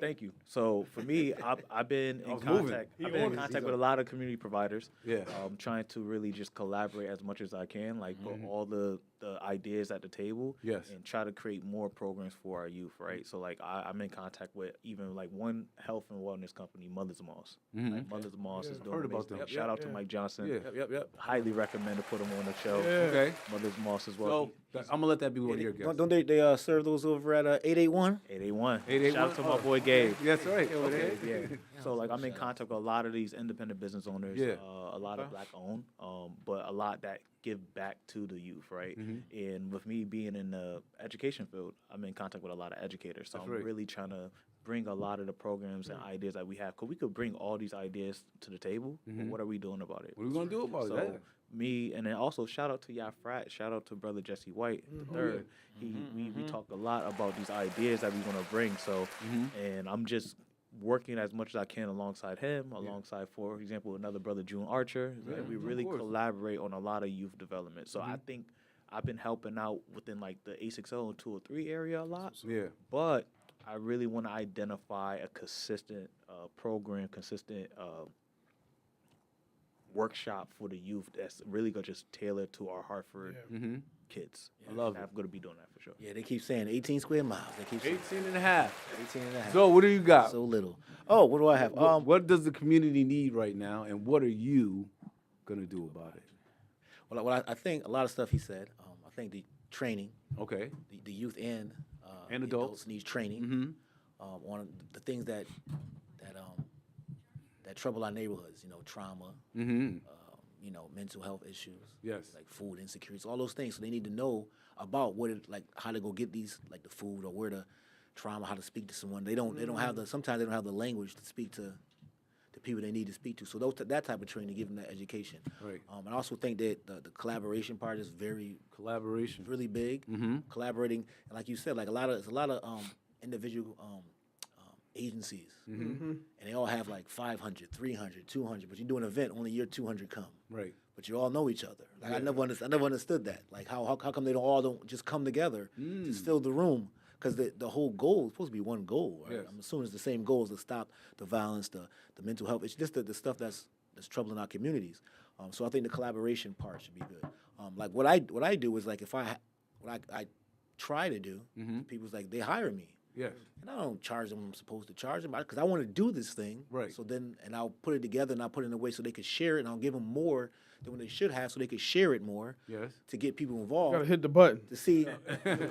Thank you. So for me, I've been in contact. I've been in contact with a lot of community providers. Yeah. Trying to really just collaborate as much as I can, like put all the ideas at the table. Yes. And try to create more programs for our youth. Right. So like I'm in contact with even like one health and wellness company, Mother's Moss. Like Mother's Moss is doing Heard about amazing them. things. Shout out to Mike Johnson. Yep. Highly recommend to put him on the show. Okay. Mother's Moss as well. So I'm gonna let that be one of your guests. Don't they serve those over at 881? 881. 881. Shout out to my boy Gabe. That's right. Okay. Yeah. So like I'm in contact with a lot of these independent business owners, Yeah. a lot of black owned, but a lot that give back to the youth, right? And with me being in the education field, I'm in contact with a lot of educators. So I'm really trying to bring a lot of the programs and ideas that we have, because we could bring all these ideas to the table, but what are we doing about it? What are we gonna do about So it? me, and then also shout out to y'all frat, shout out to brother Jesse White, the third. We talk a lot about these ideas that we want to bring. So, and I'm just working as much as I can alongside him, alongside, for example, another brother, June Archer. And we really collaborate on a lot of youth development. So I think I've been helping out within like the 860 and 203 area a lot. Yeah. But I really want to identify a consistent program, consistent workshop for the youth that's really going to just tailor to our Hartford kids. I love it. I'm going to be doing that for sure. Yeah, they keep saying 18 square miles. They keep saying 18 and a half. 18 and a half. So what do you got? So little. Oh, what do I have? What does the community need right now, and what are you gonna do about it? Well, I think a lot of stuff he said. I think the training, Okay. the youth and And the adults. needs training on the things that trouble our neighborhoods. You know, trauma. You know, mental health issues. Yes. Like food insecurities, all those things. So they need to know about how to go get these, like the food, or where to trauma, how to speak to someone. They don't have sometimes they don't have the language to speak to the people they need to speak to. So that type of training, give them that education. Right. I also think that the collaboration part is Collaboration. really big. Collaborating, and like you said, like there's a lot of individual agencies, and they all have like 500, 300, 200. But you do an event, only your 200 come. Right. But you all know each other. Like I never understood that. Like how come they don't just come together, just fill the room? Because the whole goal is supposed to be one goal. Right? Yes. I'm assuming it's the same goal, to stop the violence, the mental health. It's just the stuff that's troubling our communities. So I think the collaboration part should be good. Like what I do is like if I try to do. People's like, they hire me. Yes. And I don't charge them I'm supposed to charge them because I want to do this thing. Right. So then, and I'll put it together and I'll put it in a way so they could share it and I'll give them more than what they should have so they could share it more. Yes. To get people involved. Gotta hit the button. To see.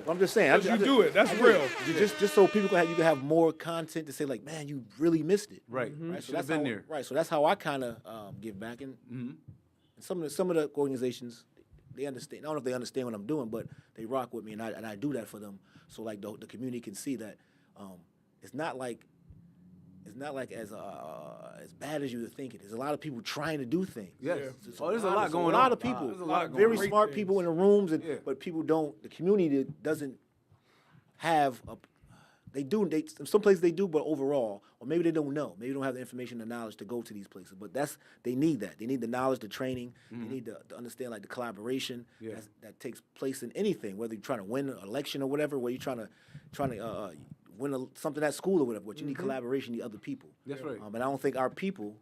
I'm just saying. You do it. That's real. Just so people you can have more content to say like, man, you really missed it. Right. Right. So that's been there. Right. So that's how I kind of give back. And some of the organizations, they understand. I don't know if they understand what I'm doing, but they rock with me, and I do that for them. So like the community can see that it's not like as bad as you would think it is. There's a lot of people trying to do things. Yes. There's there's a lot going on. A lot of people. There's a lot going very on. smart Great people in things. the rooms, Yeah. but people don't. The community doesn't have a. They do. Some places they do, but overall, or maybe they don't know. Maybe they don't have the information and knowledge to go to these places. But they need that. They need the knowledge, the training. They need to understand like the collaboration that takes place in anything, whether you're trying to win an election or whatever, where you're trying to win something at school or whatever. But you need collaboration, you need other people. That's right. And I don't think our people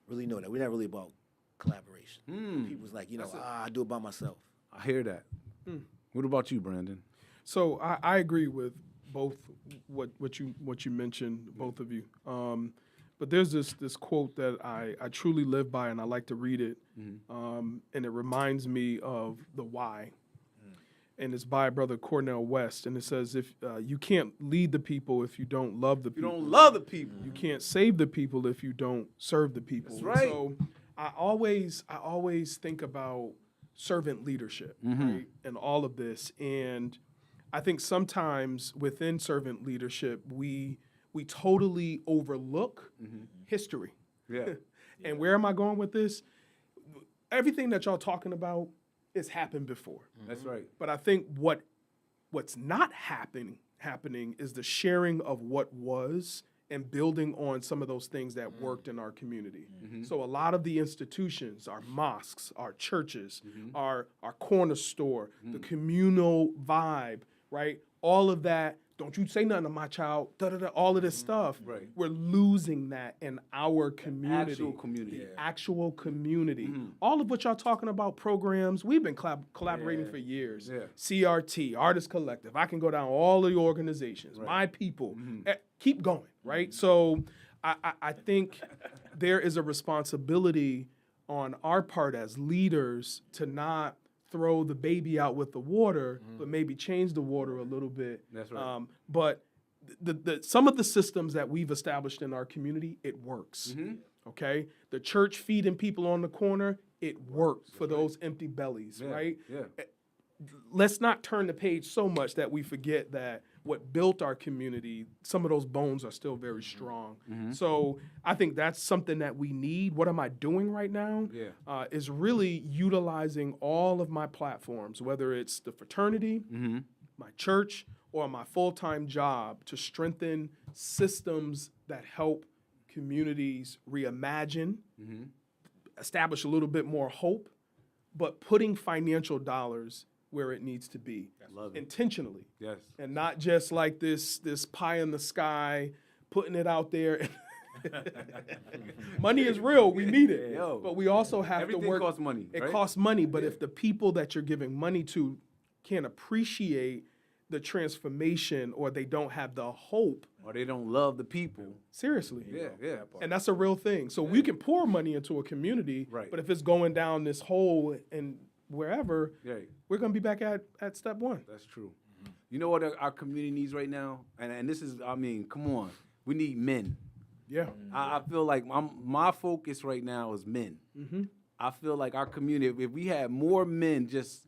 really know that. We're not really about collaboration. People's like, I do it by myself. I hear that. What about you, Brandon? So I agree with both what you mentioned, both of you. But there's this quote that I truly live by, and I like to read it, and it reminds me of the why. And it's by Brother Cornel West, and it says, "If you can't lead the people if you don't love the people. You don't love the people. You can't save the people if you don't serve the people." That's right. So I always think about servant leadership, right, and all of this. And I think sometimes within servant leadership, we totally overlook history. Yeah. And where am I going with this? Everything that y'all talking about has happened before. That's right. But I think what's not happening is the sharing of what was and building on some of those things that worked in our community. So a lot of the institutions, our mosques, our churches, our corner store, the communal vibe, right? All of that, don't you say nothing to my child, all of this stuff. Right. We're losing that in our community. Actual community. The actual community. All of what y'all talking about, programs, we've been collaborating for years. Yeah. CRT, Artist Collective, I can go down all of the organizations, My People, keep going, right? So I think there is a responsibility on our part as leaders to not throw the baby out with the water, but maybe change the water a little bit. That's right. But some of the systems that we've established in our community, it works. Okay, the church feeding people on the corner, it worked for those empty bellies, right? Yeah. Let's not turn the page so much that we forget that what built our community, some of those bones are still very strong. So I think that's something that we need. What am I doing right now? Is really utilizing all of my platforms, whether it's the fraternity, my church, or my full-time job to strengthen systems that help communities reimagine, establish a little bit more hope, but putting financial dollars where it needs to be intentionally. Yes. And not just like this pie in the sky, putting it out there. Money is real. We need it. But we also have to work. Everything costs money. It right? costs money. But if the people that you're giving money to can't appreciate the transformation, or they don't have the hope, or they don't love the people. Seriously. Yeah. And that's a real thing. So we can pour money into a community, but if it's going down this hole and wherever, we're going to be back at step one. That's true. You know what our community needs right now? And this is, come on. We need men. Yeah. I feel like my focus right now is men. I feel like our community, if we had more men just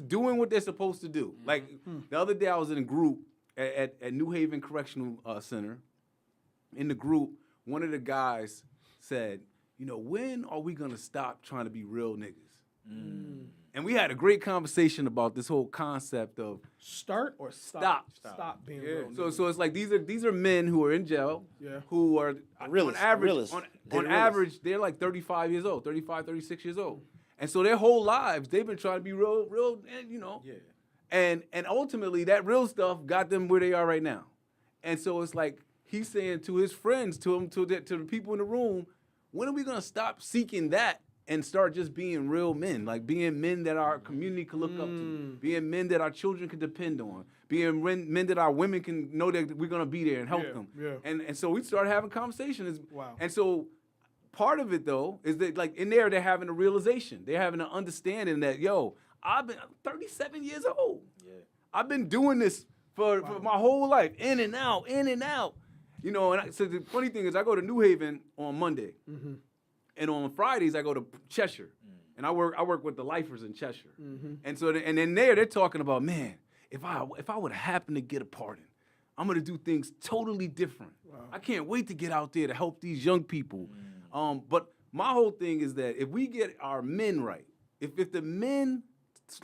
doing what they're supposed to do. Like the other day I was in a group at New Haven Correctional Center. In the group, one of the guys said, when are we going to stop trying to be real niggas? And we had a great conversation about this whole concept of start or stop being real. So it's like these are men who are in jail, who are Realists, on average they're like 35 years old, 35, 36 years old. And so their whole lives they've been trying to be real, and and ultimately that real stuff got them where they are right now. And so it's like he's saying to his friends, to the people in the room, when are we gonna stop seeking that and start just being real men, like being men that our community can look up to, being men that our children can depend on, being men that our women can know that we're gonna be there and help them. Yeah. And so we started having conversations. Wow. And so part of it though is that like in there they're having a realization, they're having an understanding that I'm 37 years old. Yeah. I've been doing this for my whole life, in and out. You know, so the funny thing is I go to New Haven on Monday. Mm-hmm. And on Fridays, I go to Cheshire, and I work with the lifers in Cheshire. Mm-hmm. And so, and then they're talking about, man, if I would happen to get a pardon, I'm gonna do things totally different. Wow. I can't wait to get out there to help these young people. But my whole thing is that if we get our men right, if the men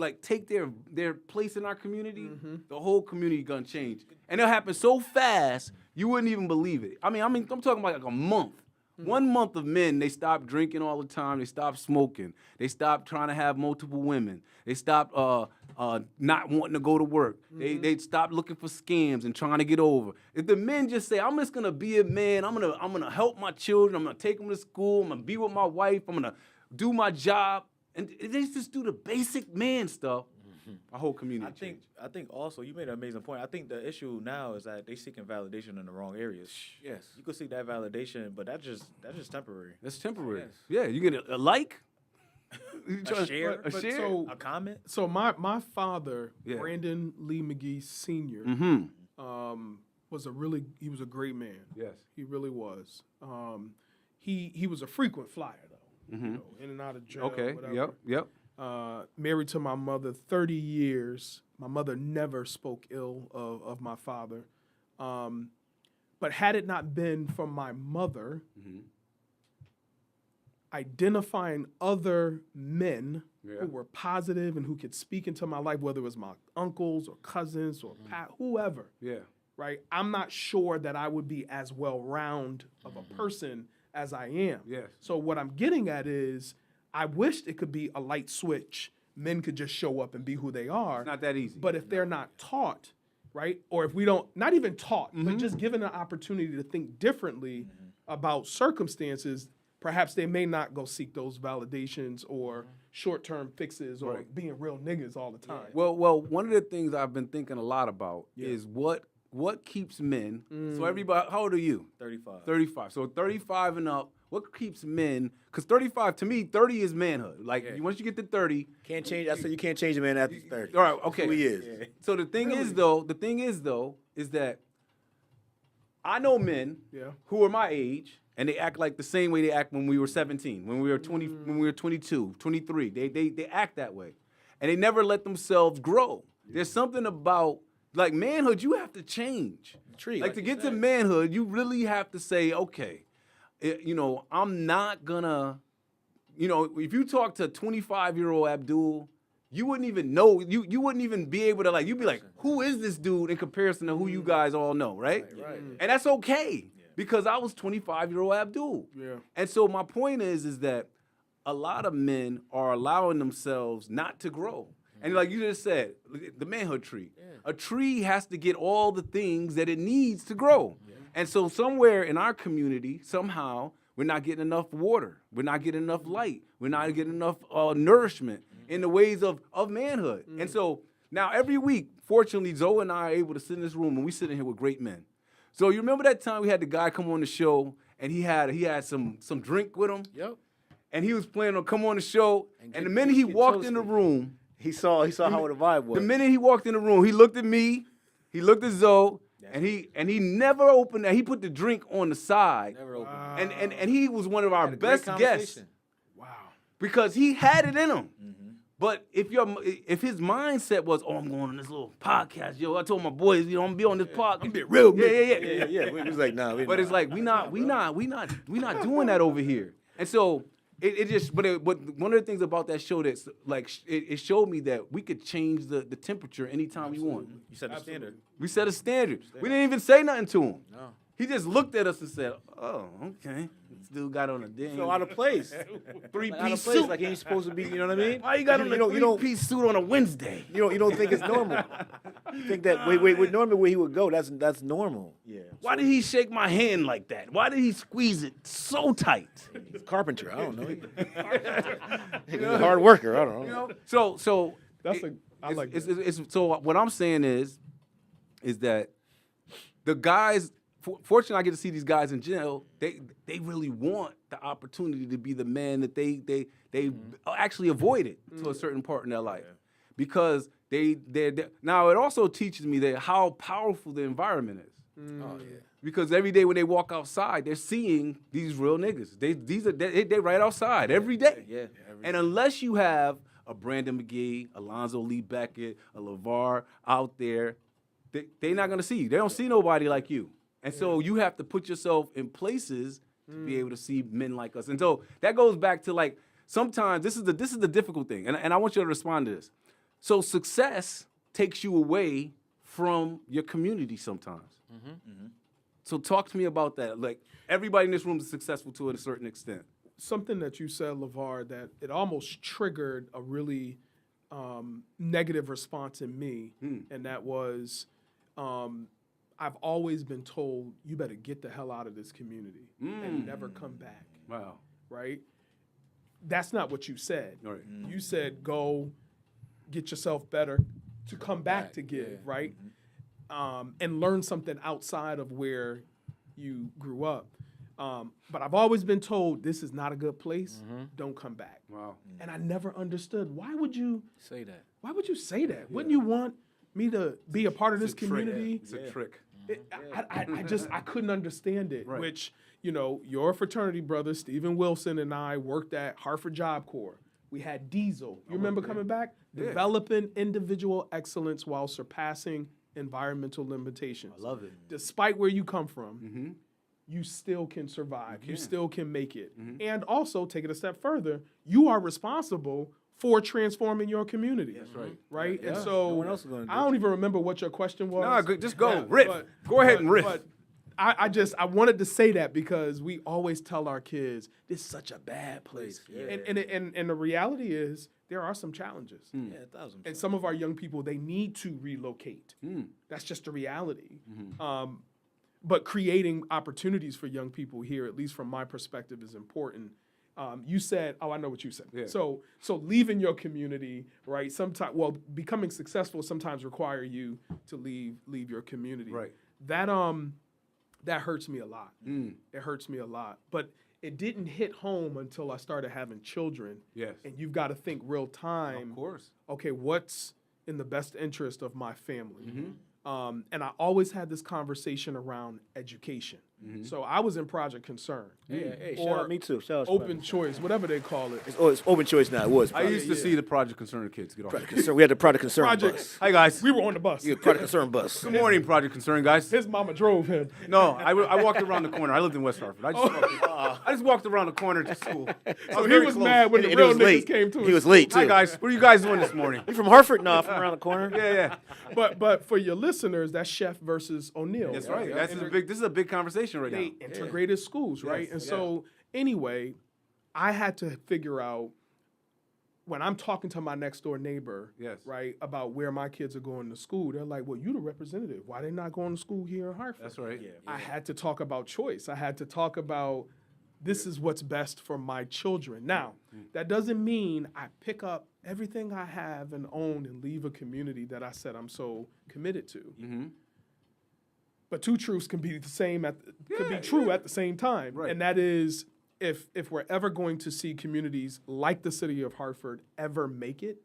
like take their place in our community, the whole community gonna change, and it'll happen so fast you wouldn't even believe it. I mean, I'm talking about like a month. 1 month of men, they stopped drinking all the time. They stopped smoking. They stopped trying to have multiple women. They stopped not wanting to go to work. They stopped looking for scams and trying to get over. If the men just say, I'm just gonna be a man. I'm gonna help my children. I'm gonna take them to school. I'm gonna be with my wife. I'm gonna do my job. And they just do the basic man stuff. My whole community. I think also you made an amazing point. I think the issue now is that they seeking validation in the wrong areas. Yes, you could seek that validation, but that's just temporary. That's temporary. Yes. Yeah, you get a like, a share, a comment. So my father, Brandon Lee McGee Sr., was a great man. Yes, he really was. He was a frequent flyer though, you know, in and out of jail. Okay. Whatever. Yep. Married to my mother 30 years. My mother never spoke ill of my father. But had it not been for my mother identifying other men who were positive and who could speak into my life, whether it was my uncles or cousins or whoever, right? I'm not sure that I would be as well-rounded of a person as I am. Yes. So what I'm getting at is I wished it could be a light switch. Men could just show up and be who they are. It's not that easy. But if they're not taught, right? Or if we don't, not even taught, but just given an opportunity to think differently about circumstances, perhaps they may not go seek those validations or short-term fixes or being real niggas all the time. Well, one of the things I've been thinking a lot about is what keeps men. So everybody, how old are you? 35. 35. So 35 and up. What keeps men? Because 35, to me, 30 is manhood. Like, once you get to 30. Can't change. I said you can't change a man after 30. All right, okay. That's who he is. Yeah. So the thing is, though, is that I know men who are my age, and they act like the same way they act when we were 17, when we were 20, when we were 22, 23. They act that way. And they never let themselves grow. There's something about, like, manhood, you have to change. Like to get to manhood, you really have to say, okay, I'm not gonna, if you talk to 25-year-old Abdul, you wouldn't even know, you wouldn't even be able to, like, you'd be like, who is this dude in comparison to who you guys all know, right? Right. And that's okay, because I was 25-year-old Abdul. Yeah. And so my point is that a lot of men are allowing themselves not to grow. And like you just said, the manhood tree. Yeah. A tree has to get all the things that it needs to grow. Yeah. And so somewhere in our community, somehow, we're not getting enough water. We're not getting enough light. We're not getting enough nourishment in the ways of manhood. And so now every week, fortunately, Zoe and I are able to sit in this room, and we sit in here with great men. So you remember that time we had the guy come on the show, and he had some drink with him? Yep. And he was planning on come on the show, and the minute he walked in the room, He saw how the vibe was. The minute he walked in the room, he looked at me, he looked at Zoe, and he never opened that. He put the drink on the side. Never opened it. And he was one of our best guests. Wow. Because he had it in him. But if his mindset was, I'm going on this little podcast, I told my boys, I'm gonna be on this podcast. I'm being real. Yeah. We was like, nah. But it's like we not doing that over here. And so but one of the things about that show that's like it showed me that we could change the temperature anytime we want. You set a standard. We set a standard. We didn't even say nothing to him. No. He just looked at us and said, "Oh, okay." This dude got on a damn so out of place. Three-piece suit. Like he ain't supposed to be. You know what I mean? Why you got on a three-piece suit on a Wednesday? You don't think it's normal. You think that wait, normally where he would go, that's normal. Yeah. Why did he shake my hand like that? Why did he squeeze it so tight? carpenter. I don't know. He's a hard worker. I don't know. So I like that. So what I'm saying is that the guys. Fortunately, I get to see these guys in jail. They really want the opportunity to be the man that they actually avoided to a certain part in their life, because they now it also teaches me that how powerful the environment is. Oh yeah. Because every day when they walk outside, they're seeing these real niggas. They right outside every day. Yeah. And unless you have a Brandon McGee, Alonzo Lee Beckett, a LeVar out there, they're not gonna see you. They don't see nobody like you. And so you have to put yourself in places to be able to see men like us. And so that goes back to, like, sometimes this is the difficult thing. And I want you to respond to this. So success takes you away from your community sometimes. So talk to me about that. Like, everybody in this room is successful to a certain extent. Something that you said, LeVar, that it almost triggered a really negative response in me, and that was I've always been told, you better get the hell out of this community and never come back. Wow. Right? That's not what you said. Right. You said go get yourself better to come back to give, right? And learn something outside of where you grew up. But I've always been told this is not a good place. Don't come back. Wow. And I never understood, why would you Say that. Why would you say that? Wouldn't you want me to be a part of this community? It's a trick. I couldn't understand it, Right. which, your fraternity brother, Stephen Wilson, and I worked at Hartford Job Corps. We had Diesel. You remember coming back? Yeah. Developing individual excellence while surpassing environmental limitations. I love it. Despite where you come from, you still can survive. You still can make it. And also, take it a step further, you are responsible for transforming your community. That's right. Right? Yeah. And so, No one else is gonna do I don't even remember what your question was. No, just go. Yeah, Riff. Go ahead but- and riff. But I wanted to say that because we always tell our kids, this is such a bad place. Yeah. And the reality is, there are some challenges. Yeah, 1,000%. And some of our young people, they need to relocate. That's just the reality. But creating opportunities for young people here, at least from my perspective, is important. You said, I know what you said. Yeah. So leaving your community, right? Becoming successful sometimes require you to leave your community. Right. That hurts me a lot. It hurts me a lot. But it didn't hit home until I started having children. Yes. And you've got to think real time. Of course. Okay, what's in the best interest of my family? And I always had this conversation around education. So I was in Project Concern. Hey, shout or out me too. Shout out to Open Project Choice, whatever they call it. It's open choice now. It was. I used to see the Project Concern kids get off. Project Concern. We had the Project Concern Project- bus. Hi, guys. We were on the bus. Yeah, Project Concern bus. Good morning, Project Concern, guys. His mama drove him. No, I walked around the corner. I lived in West Hartford. I just walked around the corner to school. So he was mad when the And real it was niggas late. came to He his was late too. Hi, guys. What are you guys doing this morning? You from Hartford? No, from around the corner. Yeah. But for your listeners, that's Chef versus O'Neal. That's right. This is a big conversation right now. They integrated schools, right? Yes, And yes. so anyway, I had to figure out when I'm talking to my next door neighbor, Yes. right, about where my kids are going to school. They're like, well, you the representative. Why they not going to school here in Hartford? That's right. I had to talk about choice. I had to talk about this is what's best for my children. Now, that doesn't mean I pick up everything I have and own and leave a community that I said I'm so committed to. But two truths can be the same could be true at the same time. Right. And that is if we're ever going to see communities like the city of Hartford ever make it,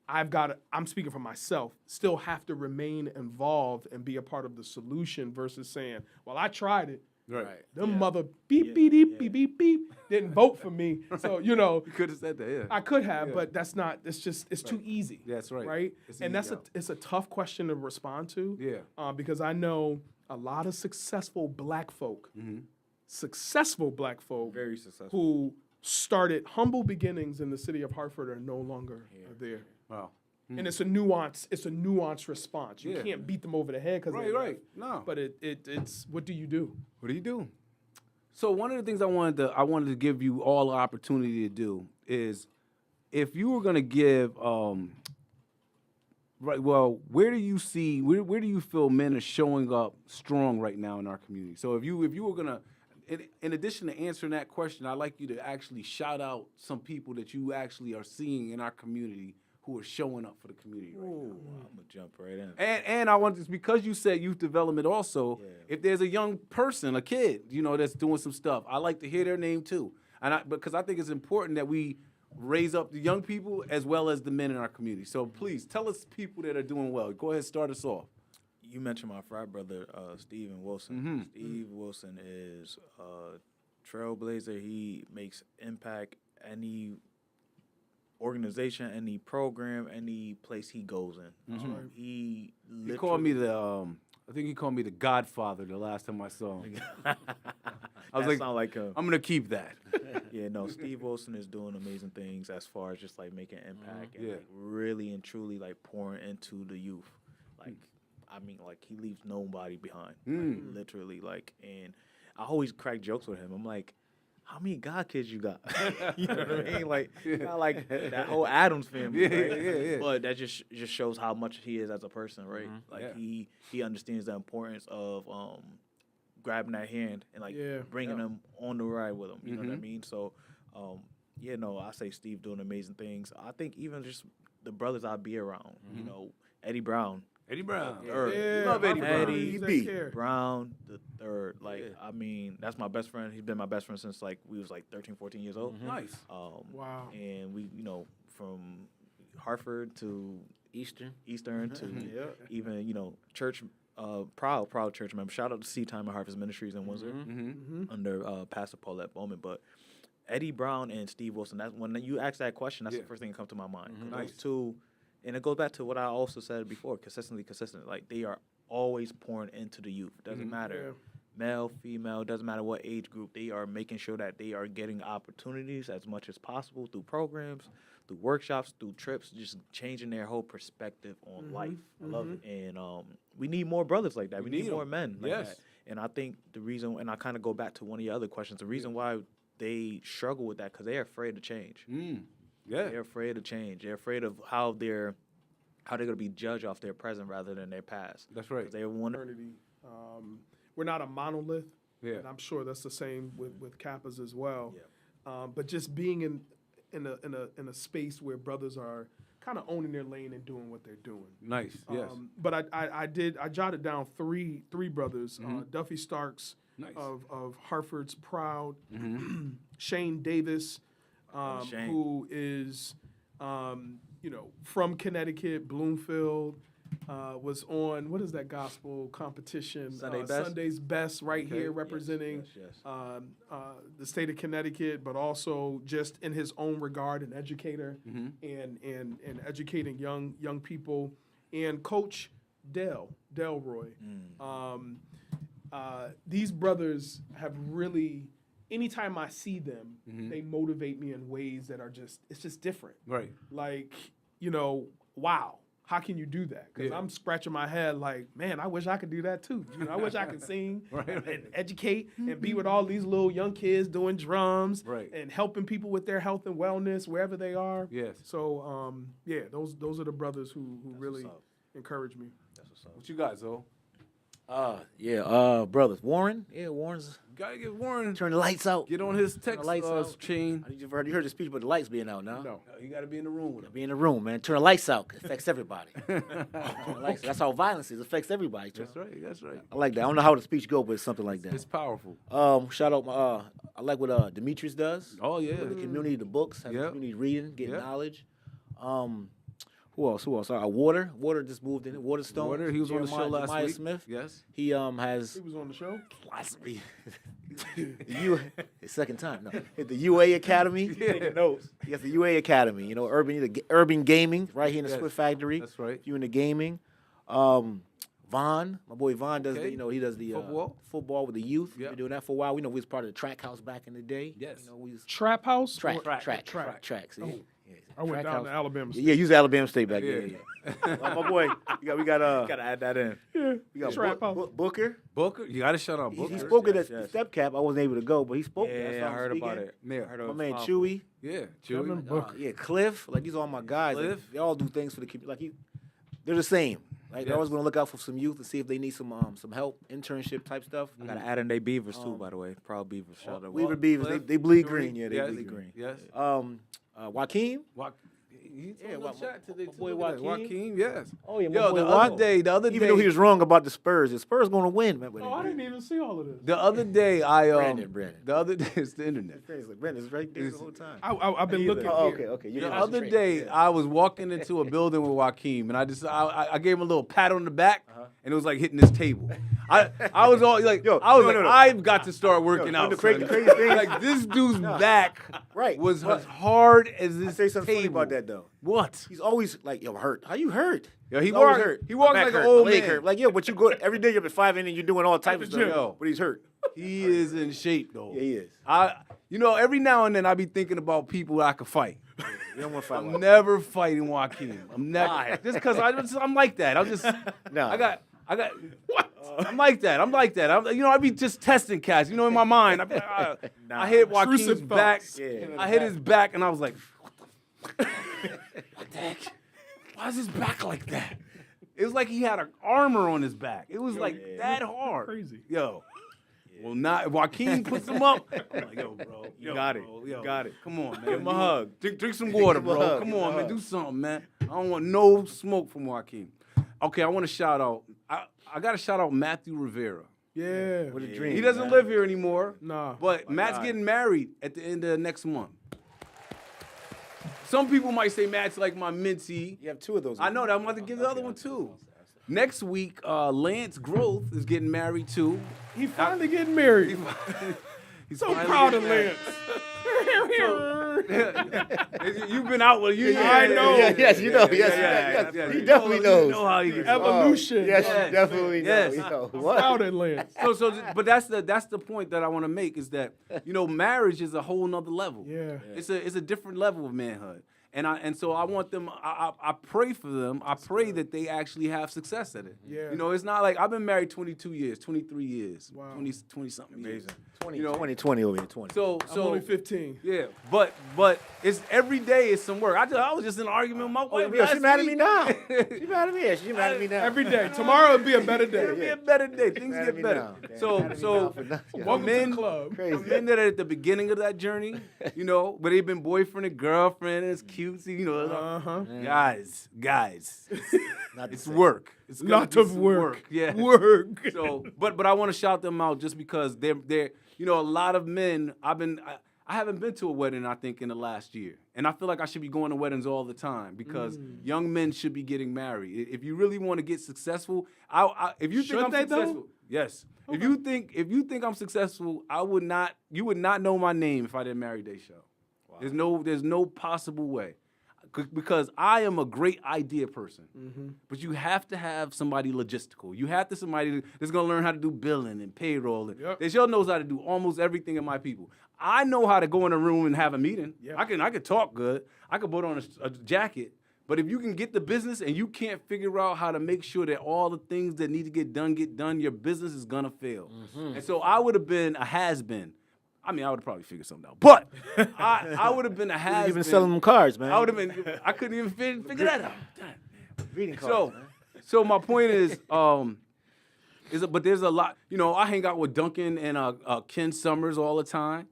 I'm speaking for myself, still have to remain involved and be a part of the solution versus saying, well, I tried it. Right. Them mother beep, beep, beep, beep, beep, didn't vote for me. So, You could have said that, yeah. I could have, but that's not, it's too easy. Yeah, that's right. Right? It's And easy it's a tough question to respond to. Yeah. Because I know a lot of successful black folk, Very successful. who started humble beginnings in the city of Hartford are no longer there. Wow. And it's a nuanced response. You Yeah. can't beat them over the head because Right. No. But it's what do you do? What do you do? So one of the things I wanted to give you all the opportunity to do is, if you were going to give, where do you see, where do you feel men are showing up strong right now in our community? So if you were going to, in addition to answering that question, I'd like you to actually shout out some people that you actually are seeing in our community who are showing up for the community right now. I'm gonna jump right in. And I want this because you said youth development also. Yeah. If there's a young person, a kid, that's doing some stuff, I like to hear their name too. Because I think it's important that we raise up the young people as well as the men in our community. So please tell us people that are doing well. Go ahead, start us off. You mentioned my frat brother, Steven Wilson. Mm-hmm. Steve Wilson is a trailblazer. He makes impact any organization, any program, any place he goes in. Mhm. He called me I think he called me the Godfather the last time I saw him. I was sound like him. I'm gonna keep that. Yeah, no, Steve Wilson is doing amazing things as far as just like making impact and Yeah. like really and truly like pouring into the youth. Like, I mean, like he leaves nobody behind. Like, literally, like, and I always crack jokes with him. I'm like, how many God kids you got? You know what I mean? Like, not like that whole Adams family. Right? Yeah. But that just shows how much he is as a person, right? Like Yeah. he understands the importance of grabbing that hand and like bringing them on the ride with him. You know what I mean? So, I say Steve doing amazing things. I think even just the brothers I be around. You know, Eddie Brown. Eddie Brown. Yeah, Love Eddie Brown. Eddie Take care. Brown the third. Like, I mean, that's my best friend. He's been my best friend since like we was like 13, 14 years old. Nice. Wow. And we, from Hartford to Eastern. to even, church, proud church member. Shout out to Seed Time and Harvest Ministries in Windsor under Pastor Paulette Bowman. But Eddie Brown and Steve Wilson, that's when you ask that question, that's the first thing that comes to my mind. Nice. Those two, and it goes back to what I also said before, consistent. Like, they are always pouring into the youth. Doesn't matter. Male, female, doesn't matter what age group, they are making sure that they are getting opportunities as much as possible through programs, through workshops, through trips, just changing their whole perspective on life. I love it. And we need more brothers like that. We need more men like that. And I think the reason, and I kind of go back to one of your other questions, the reason why they struggle with that, because they're afraid to change. Yeah. They're afraid to change. They're afraid of how they're going to be judged off their present rather than their past. That's right. They want Eternity. We're not a monolith. Yeah. And I'm sure that's the same with Kappas as well. Yeah. But just being in a space where brothers are kind of owning their lane and doing what they're doing. Nice. Yes. But I jotted down three brothers. Duffy Starks Nice. of Hartford's Proud, Shane Davis, Shane. who is from Connecticut, Bloomfield. Was on, what is that gospel competition? Sunday's Best right here, representing Yes. the state of Connecticut, but also just in his own regard, an educator and educating young people. And Coach Delroy. These brothers have really, anytime I see them, they motivate me in ways that are it's just different. Right. Like, wow. How can you do that? Because I'm scratching my head like, man, I wish I could do that too. I wish I could sing and educate and be with all these little young kids doing drums and helping people with their health and wellness wherever they are. Yes. So, those are the brothers who really encourage me. That's what's up. What you got, Zoe? Brothers. Warren. Yeah, Warren's Gotta get Warren. turn the lights out. Get on his text lights out. chain. You heard the speech about the lights being out now. No. You gotta be in the room with him. Be in the room, man. Turn the lights out. It affects everybody. Turn the lights out. That's how violence is. It affects everybody. That's right. That's right. I like that. I don't know how the speech go, but it's something like that. It's powerful. Shout out I like what Demetrius does. Oh yeah. The community, the books, have the Yep. community reading, getting Yep. knowledge. Who else? Water just moved in. Waterstone. Water. He was on the show last Jeremiah week. Smith. Yes. He has He was on the show? lots of his second time. No, at the UA Academy. Yeah. Notes. He has the UA Academy. Urban Gaming right here in the Yes. Swift Factory. That's right. If you in the gaming, Vaughn, my boy Vaughn does Okay. he does the football with the youth. Yeah. Been doing that for a while. We was part of the track house back in the day. Yes. We was Trap House? track. Track. See? Oh. Yeah. I went Track down house. to Alabama State. Yeah, you was Alabama State back then. Yeah. Yeah. My boy, we got Gotta add that in. we got Trap house. Booker. Booker. You gotta shout out He Booker. spoke at Yes, the yes. step cap. I wasn't able to go, but he spoke. there. Yeah, saw I him heard speaking. about it. Yeah. I heard My it man was Chewy. Yeah. Kevin Chewy. Booker. Yeah, Cliff. Like these are all my guys. Like, Cliff. they all do things for the community. Like they're the same. Like they're always gonna look out for some youth to see if they need some help, internship type stuff. I gotta add in they Beavers too, by the way. Proud Beavers. Shout out. Weaver Beavers, they bleed green. Yeah, they bleed green. Yes. Joaquin. He's Yeah, on the chat today. boy Joaquin, yes. Oh yeah, Yo, the other day, even though he was wrong about the Spurs gonna win. Man, Oh, I didn't even see all of this. the other day, Brandon. the other day, it's the internet. Brandon's right there the whole time. I've been looking. Oh, here. okay. The other day, I was walking into a building with Joaquin, and I gave him a little pat on the back, and it was like hitting his table. I was all like, Yo, I've got to start working out. the crazy son. thing- like this dude's back Right. was But- as hard as I this say something funny table. about that though. What? He's always like, yo, hurt. How you hurt? Yo, he He's always walks- hurt. he My walks back like an hurt, old my leg man. hurt. Like, yo, but you go every day. You're up at 5 a.m. and you're doing all types of stuff. Yo. But he's hurt. He is in shape though. Yeah, he is. Every now and then I be thinking about people I could fight. You don't want to fight. I'm never fighting Joaquin. I'm never just because I'm like that. I'm just No. I got what? I'm like that. I be just testing cats. In my mind, I hit Joaquin's Intrusive back. thoughts. Yeah. I hit his back, and I was like, what the heck? Why is his back like that? It was like he had an armor on his back. It was that hard. Crazy. Yo. Well, not Joaquin puts him up. I'm like, yo, bro. You got it. Bro, You got it. Come on, man. Give him a hug. Drink some water, Give him a bro. hug. Come Give him on, a man. hug. Do something, man. I don't want no smoke from Joaquin. Okay, I want to shout out. I got to shout out Matthew Rivera. Yeah. What a dream. He doesn't live here anymore. Nah. But Matt's getting married at the end of next month. Some people might say Matt's like my minty. You have 2 of those. I know that. I'm about to give the other one too. Next week, Lance Growth is getting married too. He finally getting married. He's So finally proud of getting married. Lance. You've been out with you. I know. Yes, you know. Yes, Yeah, yes. yeah. He definitely knows. You know how he gets. Evolution. Yes, Yes. you definitely Yes. know. I'm What? proud of Lance. But that's the point that I want to make is that marriage is a whole nother level. Yeah. It's a different level of manhood. And so I want them. I pray for them. I pray that they actually have success at it. Yeah. It's not like I've been married 22 years, 23 years, Wow. 20 something years. 20 over here, 20. So I'm only 15. yeah, but it's every day is some work. I was just in an argument with my wife. Yo, she last mad at me week. now. She mad at me. Yeah, she mad at me now. Every day. Tomorrow will be a better It'll day. be a better day. Things Mad at get me better. now. Mad at me So now for nothing. Welcome to men, the club. Crazy. men that are at the beginning of that journey, but they've been boyfriend and girlfriend, and it's cutesy, Uh-huh. Guys, Not the it's same. work. It's gonna Lot be of some work. Yeah. Work. So, but I want to shout them out just because they're a lot of men. I haven't been to a wedding, I think, in the last year. And I feel like I should be going to weddings all the time because young men should be getting married. If you really want to get successsul, if you think Should I'm they, though? successful, yes. Okay. If you think I'm successful, you would not know my name if I didn't marry Dayshaw. Wow. There's no possible way. Because I am a great idea person, but you have to have somebody logistical. You have to somebody that's gonna learn how to do billing and payroll. And Dayshaw knows how to do almost everything in my people. I know how to go in a room and have a meeting. Yeah. I can talk good. I can put on a jacket. But if you can get the business and you can't figure out how to make sure that all the things that need to get done, your business is gonna fail. And so I would have been a has-been. I mean, I would have probably figured something out. But I would have been a has-been. You've been selling them cards, man. I would have been. I couldn't even figure that out. Reading cards, man. So my point is, but there's a lot. I hang out with Duncan and Ken Summers all the time.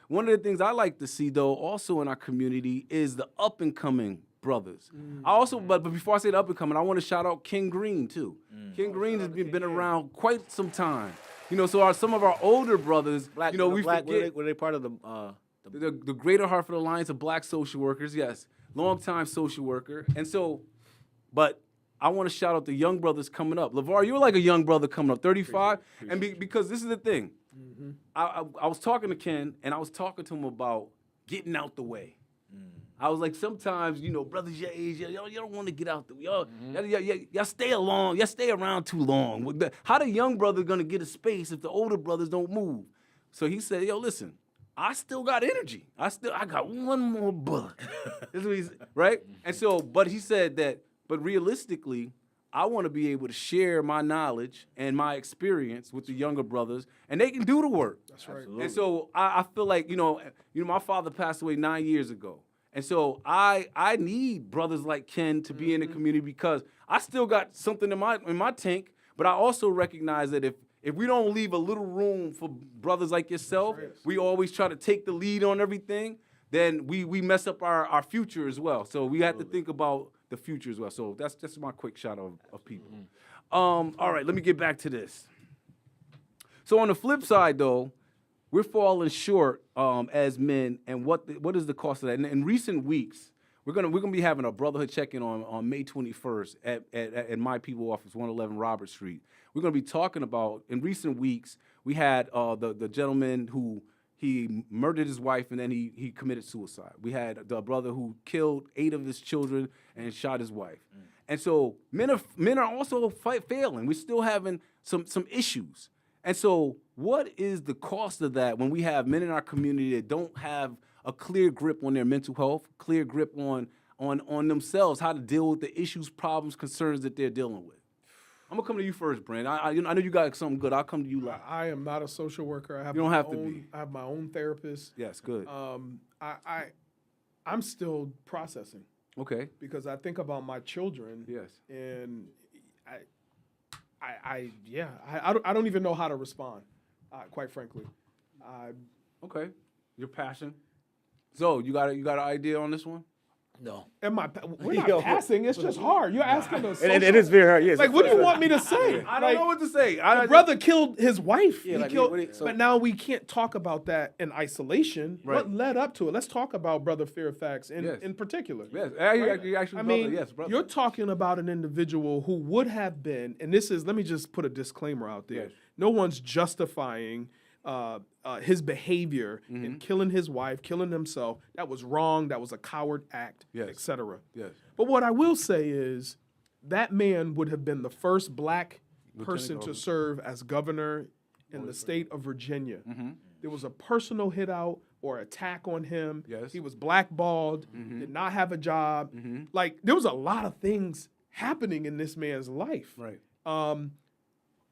One of the things I like to see though, also in our community, is the up and coming brothers. I also, but before I say the up and coming, I want to shout out King Green too. King Green has been around quite some time. So some of our older brothers, Black, we black, forget. were they part of the The Greater Hartford Alliance of Black Social Workers, yes. Longtime social worker. And so, but I want to shout out the young brothers coming up. LeVar, you're like a young brother coming up, 35. And because this is the thing. I was talking to Ken, and I was talking to him about getting out the way. I was like, sometimes, brothers your age, you don't want to get out the way. Y'all stay around too long. How the young brother going to get a space if the older brothers don't move? So he said, listen, I still got energy. I got one more bullet. That's what he said, right? And so, but he said that, but realistically, I want to be able to share my knowledge and my experience with the younger brothers, and they can do the work. That's right. And so I feel like, my father passed away 9 years ago. And so I need brothers like Ken to be in the community because I still got something in my tank, but I also recognize that if we don't leave a little room for brothers like yourself, we always try to take the lead on everything, then we mess up our future as well. So we have to think about the future as well. So that's just my quick shot of people. All right, let me get back to this. So on the flip side, though, we're falling short as men, and what is the cost of that? And in recent weeks, we're gonna be having a brotherhood check-in on May 21st at my people office, 111 Robert Street. We're gonna be talking about, in recent weeks, we had the gentleman who he murdered his wife and then he committed suicide. We had the brother who killed 8 of his children and shot his wife. And so men are also failing. We're still having some issues. And so what is the cost of that when we have men in our community that don't have a clear grip on their mental health, clear grip on themselves, how to deal with the issues, problems, concerns that they're dealing with? I'm gonna come to you first, Brand. I know you got something good. I'll come to you last. I am not a social worker. I have You don't my have to own, be. I have my own therapist. Yes, good. I'm still processing Okay. because I think about my children. Yes. And I don't even know how to respond, quite frankly. Okay. Your passion. So you got an idea on this one? No. We're not passing. It's just hard. You're asking us. It is very hard. Yes. Like, what do you want me to say? I don't know what to say. The brother killed his wife. Yeah, He like, killed, so- but now we can't talk about that in isolation. Right. What led up to it? Let's talk about Brother Fairfax Yes. in particular. Yes. Right? Actually, I brother. mean, Yes, brother. you're talking about an individual who would have been, and this is, let me just put a disclaimer out there. Yes. No one's justifying his behavior in killing his wife, killing himself. That was wrong. That was a coward act, Yes. etc. Yes. But what I will say is that man would have been the first black person to governor. serve as governor in the state of Virginia. There was a personal hit out or attack on him. Yes. He was blackballed, did not have a job. Like, there was a lot of things happening in this man's life. Right.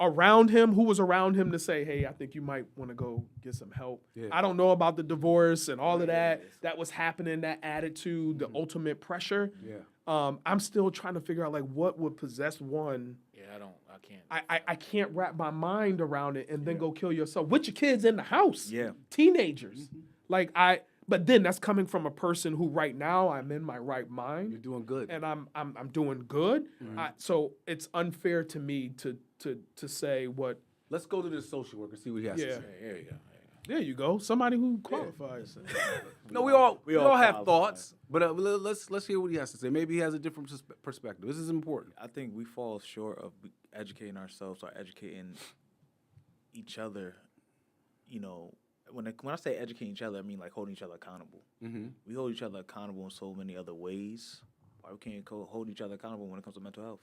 Around him, who was around him to say, hey, I think you might want to go get some help. Yeah. I don't know about the divorce and all of that. That was happening, that attitude, the ultimate pressure. Yeah. I'm still trying to figure out, like, what would possess one. Yeah, I can't. I can't wrap my mind around it and then go kill yourself with your kids in the house. Yeah. Teenagers. But then that's coming from a person who right now I'm in my right mind. You're doing good. And I'm doing good. So it's unfair to me to say what. Let's go to the social worker, see what he has to Yeah. say. There you go. There you go. Somebody who qualifies. No, we all have qualify. thoughts, but let's hear what he has to say. Maybe he has a different perspective. This is important. I think we fall short of educating ourselves or educating each other. You know, when I say educating each other, I mean like holding each other accountable. We hold each other accountable in so many other ways. Why we can't hold each other accountable when it comes to mental health?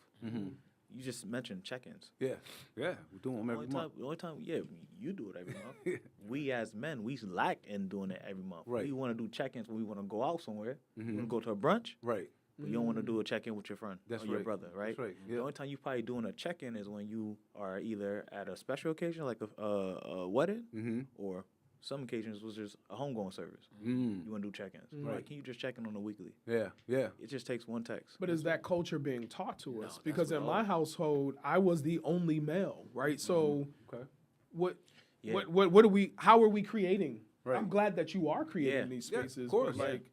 You just mentioned check-ins. Yeah, we're doing them every month. The only time, you do it every month. We as men, we lack in doing it every month. Right. We want to do check-ins when we want to go out somewhere. We want to go to a brunch, Right. but you don't want to do a check-in with your friend That's or your right. brother, right? That's right, yeah. The only time you probably doing a check-in is when you are either at a special occasion like a wedding, or some occasions was just a homegoing service. You want to do check-ins. Right. Can you just check in on a weekly? Yeah. It just takes one text. But is that culture being taught to us? Because in my household, I was the only male, right? So Okay. what Yeah. what are we? How are we creating? Right. I'm glad that you are creating Yeah. these Yeah, spaces. of course. But like,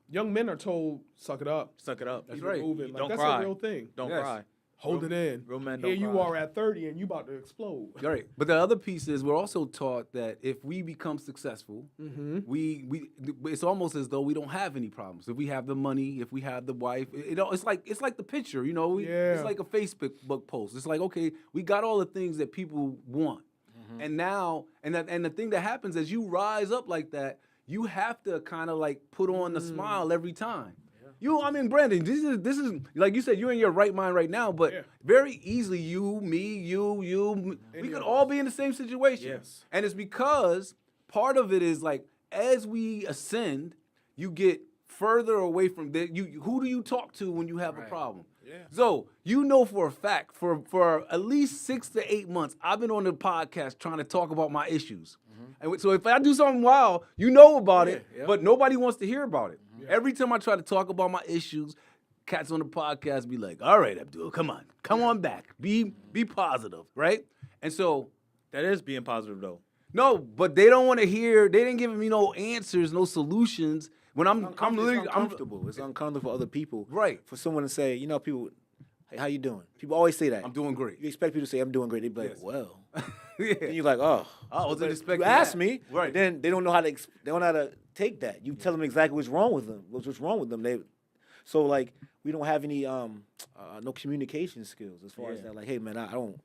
young men are told, "Suck it up, Suck it up. That's keep it right. moving." Like, Don't that's cry. a real thing. Don't Yes. cry. Hold it in. Real men Here don't you cry. are at 30 and you about to explode. All right. But the other piece is we're also taught that if we become successful, we it's almost as though we don't have any problems. If we have the money, if we have the wife, it's like the picture, you know. Yeah. It's like a Facebook post. It's like, okay, we got all the things that people want. And now and the thing that happens as you rise up like that, you have to kind of like put on the smile every time. Brandon, this is like you said, you're in your right mind right now, but very easily you, me, we could all be in the same situation. Yes. And it's because part of it is like as we ascend, you get further away from who do you talk to when you have a problem? Yeah. So you know for a fact, for at least 6 to 8 months, I've been on the podcast trying to talk about my issues. And so if I do something wild, you know about it, but nobody wants to hear about it. Every time I try to talk about my issues, cats on the podcast be like, all right, Abdul, come on back. Be positive, right? And so That is being positive, though. no, but they don't want to hear. They didn't give me no answers, no solutions. When I'm literally, It's uncomfortable. It's uncomfortable for other people. Right. For someone to say, people, hey, how you doing? People always say that. I'm doing great. You expect people to say, I'm doing great. They be like, Yes. well. Yeah. Then you're like, oh. I wasn't expecting You asked that. me. Right. Then they don't know how to. They don't know how to take that. You tell them exactly what's wrong with them. What's wrong with them? So like we don't have any no communication skills as far as that. Like, hey man, I'm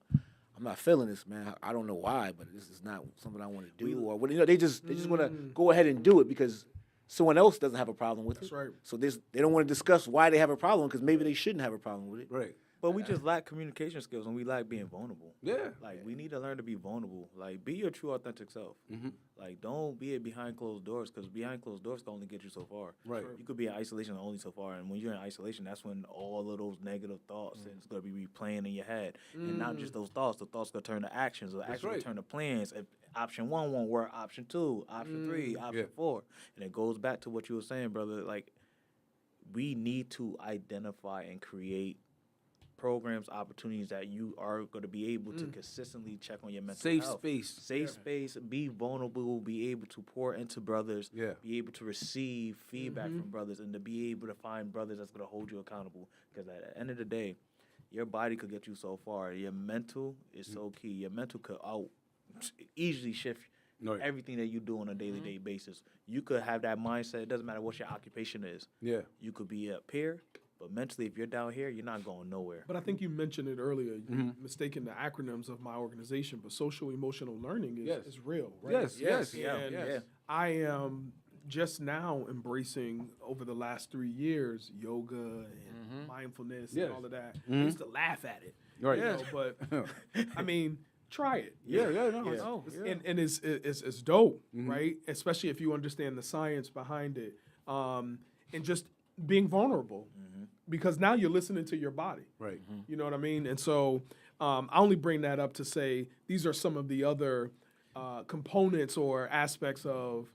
not feeling this, man. I don't know why, but this is not something I want to do. Or what? They just want to go ahead and do it because someone else doesn't have a problem with it. That's right. So they don't want to discuss why they have a problem because maybe they shouldn't have a problem with it. Right. But we just lack communication skills and we lack being vulnerable. Yeah. Like, we need to learn to be vulnerable. Like, be your true, authentic self. Like, don't be it behind closed doors because behind closed doors can only get you so far. Right. You could be in isolation only so far. And when you're in isolation, that's when all of those negative thoughts is going to be replaying in your head. And not just those thoughts. The thoughts going to turn to actions. The actions right. turn to plans. If option 1 won't work, option 2, option 3, option 4. And it goes back to what you were saying, brother. Like, we need to identify and create programs, opportunities that you are going to be able to consistently check on your mental Safe health. space. Safe space, be vulnerable, be able to pour into brothers, be able to receive feedback from brothers, and to be able to find brothers that's going to hold you accountable. Because at the end of the day, your body could get you so far. Your mental is so key. Your mental could easily shift everything that you do on a daily basis. You could have that mindset. It doesn't matter what your occupation is. Yeah. You could be up here, but mentally, if you're down here, you're not going nowhere. But I think you mentioned it earlier, you mistaken the acronyms of my organization, but social emotional learning is real, right? Yes. And I am just now embracing over the last 3 years yoga and mindfulness and all of that. I used to laugh at it, Right. you know, but I mean, try it. No. And it's dope, right? Especially if you understand the science behind it, and just being vulnerable, because now you're listening to your body. Right. You know what I mean? And so I only bring that up to say these are some of the other components or aspects of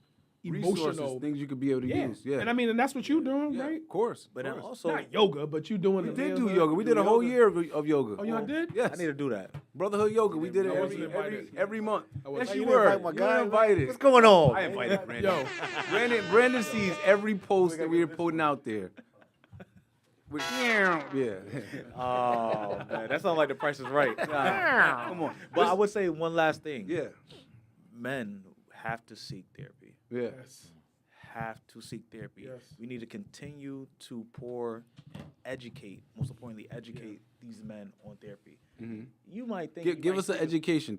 emotional Resources, things you could be able to use. Yeah. And I mean, and that's what you're doing, right? Of course. But then also, Not yoga, but you doing We the did do manhood. yoga. We did a whole year of yoga. Oh, y'all did? Yes. I need to do that. Brotherhood yoga. We did it I wasn't every invited. month. wasn't- Yes, You you didn't were. invite my You guy, were invited. What's going on? I invited Brandon. Yo, Brandon sees every post that we're putting out there. Yeah. Oh, man, that sounds like the Price is Right. Come on. But I would say one last thing. Yeah. Men have to seek therapy. Yeah. yes. Have to seek therapy. Yes. We need to continue to pour and educate, most importantly, educate these men on therapy. You might think... Give us an education.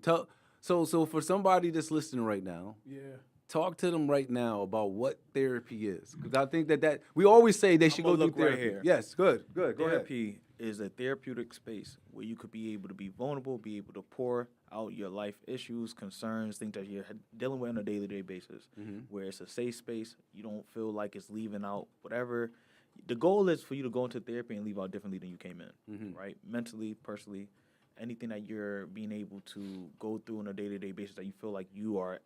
So for somebody that's listening right now, Yeah. talk to them right now about what therapy is. Because I think that we always say they should go gonna do look right therapy. here. Yes, good. Go ahead. Therapy is a therapeutic space where you could be able to be vulnerable, be able to pour out your life issues, concerns, things that you're dealing with on a day-to-day basis, where it's a safe space. You don't feel like it's leaving out whatever. The goal is for you to go into therapy and leave out differently than you came in, right? Mentally, personally, anything that you're being able to go through on a day-to-day basis that you feel like your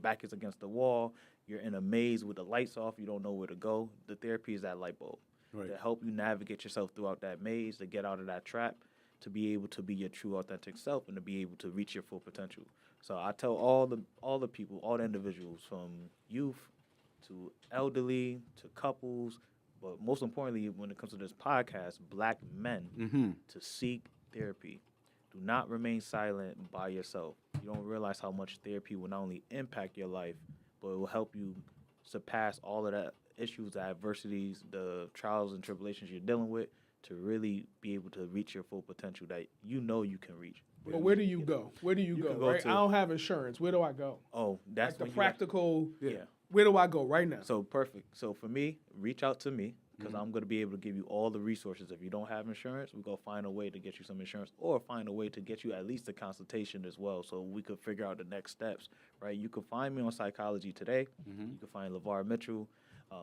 back is against the wall, you're in a maze with the lights off, you don't know where to go. The therapy is that light bulb to help you navigate yourself throughout that maze, to get out of that trap, to be able to be your true authentic self and to be able to reach your full potential. So I tell all the people, all the individuals, from youth to elderly to couples, but most importantly, when it comes to this podcast, black men, to seek therapy. Do not remain silent by yourself. You don't realize how much therapy will not only impact your life, but it will help you surpass all of that issues, the adversities, the trials and tribulations you're dealing with, to really be able to reach your full potential that you know you can reach. But where do you go? Where do you go? can go Right? to- I don't have insurance. Where do I go? Oh, that's Like the when you practical. Yeah. Where do I go right now? So perfect. So for me, reach out to me because I'm going to be able to give you all the resources. If you don't have insurance, we're going to find a way to get you some insurance or find a way to get you at least a consultation as well so we could figure out the next steps, right? You can find me on Psychology Today. You can find LeVar Mitchell,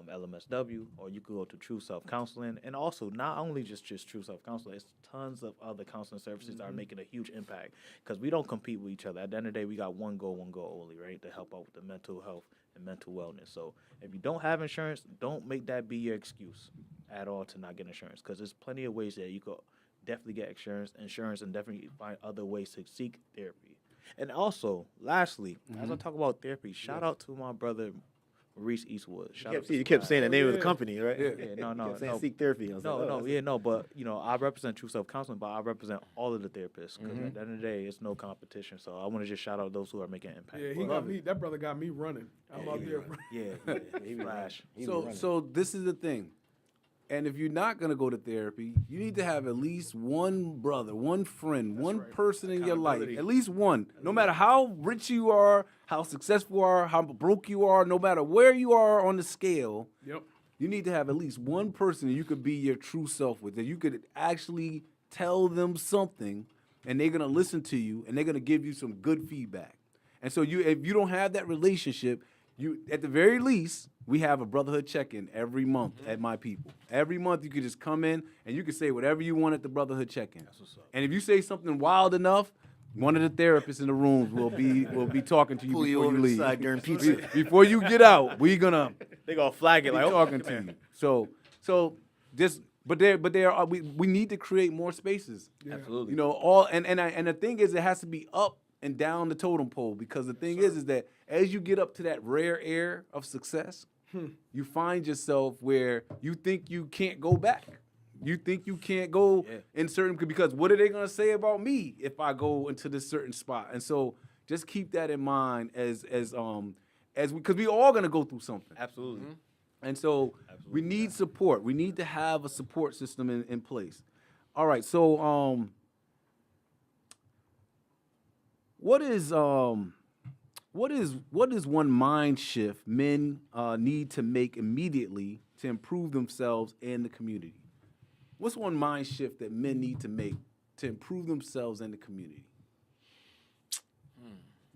LMSW, or you could go to True Self Counseling. And also, not only just True Self Counseling, it's tons of other counseling services that are making a huge impact because we don't compete with each other. At the end of the day, we got one goal only, right? To help out with the mental health and mental wellness. So if you don't have insurance, don't make that be your excuse at all to not get insurance, because there's plenty of ways that you could definitely get insurance and definitely find other ways to seek therapy. And also, lastly, as I talk about therapy, shout out to my brother Maurice Eastwood. You kept saying the name of the company, right? Yeah, no, Seek therapy. I was but I represent True Self Counseling, but I represent all of the therapists, because at the end of the day, it's no competition. So I want to just shout out those who are making an impact. Yeah, that brother got me running. I'm out there. He flash. So this is the thing. And if you're not going to go to therapy, you need to have at least one brother, one friend, one person in your life, at least one. No matter how rich you are, how successful you are, how broke you are, no matter where you are on the scale, you need to have at least one person that you could be your true self with, that you could actually tell them something, and they're going to listen to you, and they're going to give you some good feedback. And so if you don't have that relationship, at the very least, we have a brotherhood check-in every month at My People. Every month you can just come in and you can say whatever you want at the brotherhood check-in. That's what's up. And if you say something wild enough, one of the therapists in the rooms will be talking to you before you leave. During pizza. Before you get out, they gonna flag it like talking to you. So just we need to create more spaces. Yeah. Absolutely. You know, and the thing is, it has to be up and down the totem pole, because the thing is that as you get up to that rare air of success, you find yourself where you think you can't go back. You think you can't go in certain, because what are they gonna say about me if I go into this certain spot? And so just keep that in mind as because we all gonna go through something. Absolutely. And so we need support. We need to have a support system in place. All right, so what is one mind shift men need to make immediately to improve themselves and the community? What's one mind shift that men need to make to improve themselves and the community?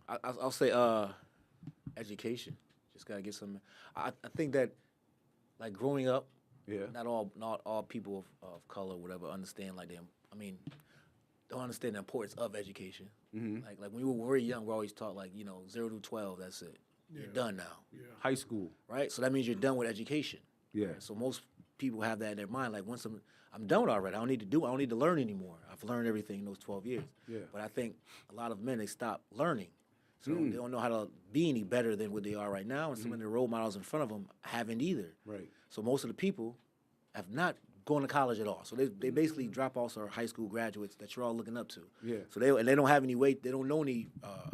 I'll say education. Just gotta get some. I think that, like, growing up, not all people of color, whatever, understand don't understand the importance of education. Like when we were very young, we're always taught 0 to 12. That's it. You're done now. High school, right? So that means you're done with education. Yeah. Right? So most people have that in their mind. Like, once I'm done already, I don't need to learn anymore. I've learned everything in those 12 years. Yeah. But I think a lot of men, they stop learning. So they don't know how to be any better than what they are right now, and some of the role models in front of them haven't either. Right. So most of the people have not gone to college at all. So they basically dropouts or high school graduates that you're all looking up to. Yeah. So they don't have any weight. They don't know any.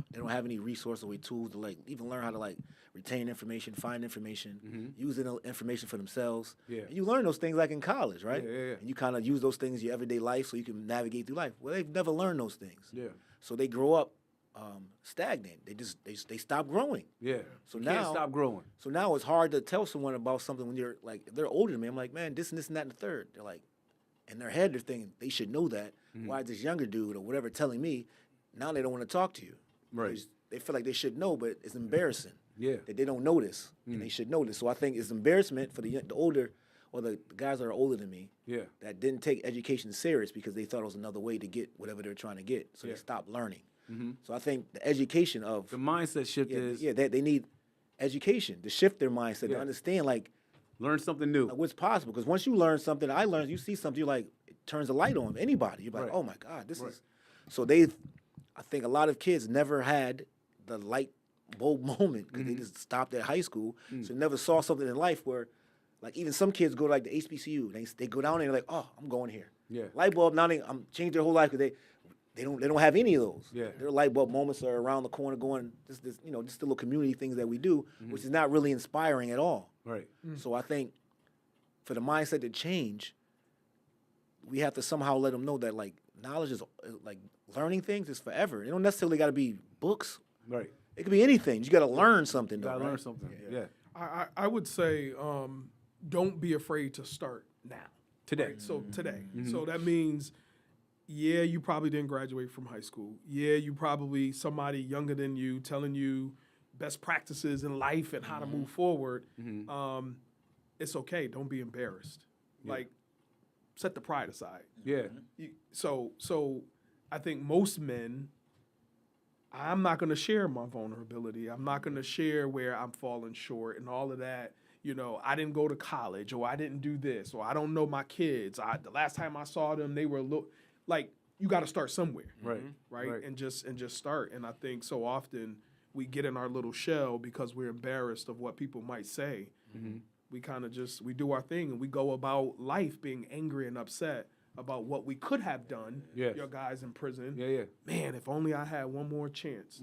They don't have any resources or tools to even learn how to retain information, find information, use the information for themselves. Yeah. And you learn those things in college, right? Yeah. And you kind of use those things in your everyday life so you can navigate through life. Well, they've never learned those things. Yeah. So they grow up stagnant. They stop growing. Yeah. So you now can't stop growing. So now it's hard to tell someone about something when you're if they're older than me. I'm like, man, this and this and that and the third. They're like, in their head, they're thinking they should know that. Why is this younger dude or whatever telling me? Now they don't want to talk to you. Right. They feel like they should know, but it's embarrassing. Yeah. That they don't know this, and they should know this. So I think it's embarrassment for the older, or the guys that are older than me. Yeah. That didn't take education serious because they thought it was another way to get whatever they're trying to get. So they stopped learning. So I think the education of the mindset shift is they need education to shift their mindset to understand learn something new. What's possible. Because once you learn something, you see something, you're like, it turns a light on anybody. You're like, oh my God, this is. So I think a lot of kids never had the light bulb moment because they just stopped at high school. So never saw something in life where, even some kids go to the HBCU, they go down there and they're like, oh, I'm going here. Yeah. Light bulb, now they changed their whole life because they don't have any of those. Yeah. Their light bulb moments are around the corner going, just the little community things that we do, which is not really inspiring at all. Right. So I think for the mindset to change, we have to somehow let them know that knowledge is learning things is forever. It don't necessarily got to be books. Right. It could be anything. You got to learn something. You got to learn something. Yeah. I would say don't be afraid to start now. Today. Right? So today. So that means, you probably didn't graduate from high school. You probably somebody younger than you telling you best practices in life and how to move forward. It's okay. Don't be embarrassed. Set the pride aside. Yeah. So I think most men I'm not going to share my vulnerability. I'm not going to share where I'm falling short and all of that. You know, I didn't go to college, or I didn't do this, or I don't know my kids. The last time I saw them, they were like, you got to start somewhere, right? And just start. And I think so often we get in our little shell because we're embarrassed of what people might say. We kind of we do our thing, and we go about life being angry and upset about what we could have done. Your guys in prison. Man, if only I had one more chance.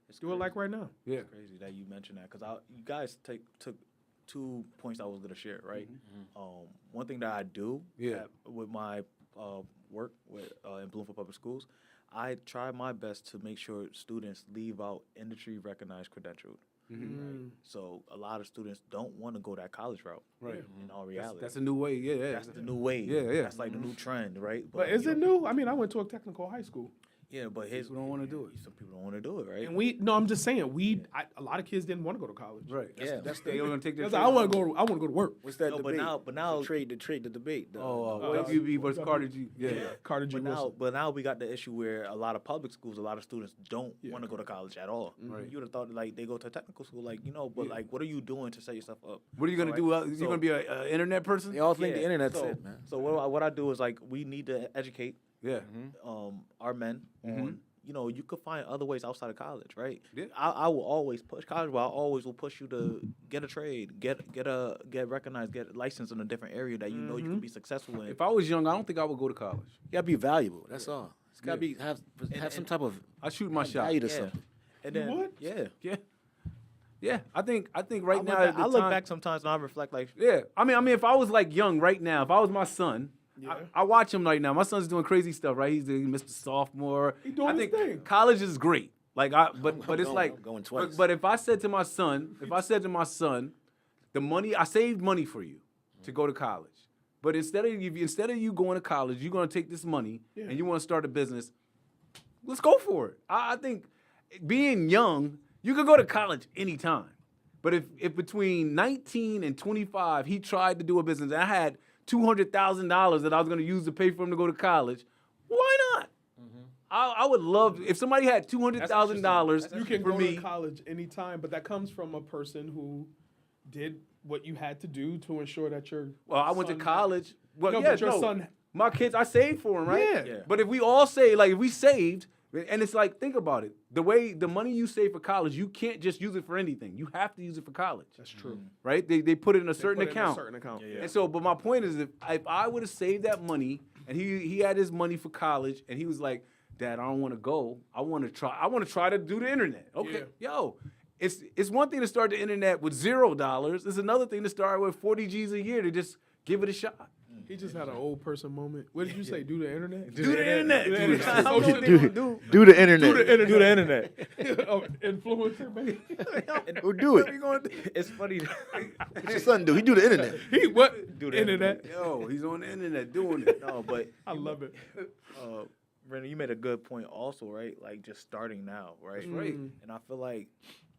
Let's do it like right now. It's crazy that you mentioned that, because you guys took 2 points I was going to share, right? One thing that I do with my work in Bloomfield Public Schools, I try my best to make sure students leave out industry recognized credentialed. Right? So a lot of students don't want to go that college route. Right. In all reality, that's a new way. That's the new way. That's like the new trend, right? But is it new? I mean, I went to a technical high school. Yeah, but people don't want to do it. Some people don't want to do it, right? And I'm just saying, a lot of kids didn't want to go to college. Right. That's they want to take their. I want to go to work. What's that no, debate? But now the debate. WB versus Carter G. Carter G. But now we got the issue where a lot of public schools, a lot of students don't want to go to college at all. Right. You would have thought like they go to technical school, like but like what are you doing to set yourself up? What are you gonna do? You gonna be an internet person? They all think the internet's it, man. So what I do is like we need to educate our men on. You know, you could find other ways outside of college, right? Yeah. I will always push college. But I always will push you to get a trade, get recognized, get licensed in a different area that you know you can be successful in. If I was young, I don't think I would go to college. You gotta be valuable. That's all. It's gotta be have some type of. I shoot my shot. Value to something. And then, you would? Yeah. I think right now. I look back sometimes and I reflect like. Yeah. I mean, if I was like young right now, if I was my son. I watch him right now. My son's doing crazy stuff, right? He's Mr. Sophomore. He's doing his thing. College is great. Like but it's like going twice. But if I said to my son, the money I saved money for you to go to college. But instead of you going to college, you're gonna take this money and you want to start a business. Let's go for it. I think being young, you could go to college anytime. But if between 19 and 25 he tried to do a business, and I had $200,000 that I was going to use to pay for him to go to college, why not? I would love if somebody had $200,000 you can for go me. to college anytime, but that comes from a person who did what you had to do to ensure that your I went to college. Well, but your son, my kids, I saved for them, right? Yeah. But if we all say, like, if we saved, and it's like, think about it. The money you save for college, you can't just use it for anything. You have to use it for college. That's true. Right? They put it in a certain account. Yeah. And so, but my point is, if I would have saved that money, and he had his money for college, and he was like, Dad, I don't want to go. I want to try to do the internet. Okay, yo, it's one thing to start the internet with $0. It's another thing to start with 40 G's a year to just give it a shot. He just had an old person moment. What did you say? Do the internet? Do the internet. Do the internet. Do the internet. Influencer, baby. Who do it? It's funny. What's your son do? He do the internet. He what? Do the internet. Yo, he's on the internet doing it. No, but I love it. Brandon, you made a good point also, right? Like just starting now, right? That's right. And I feel like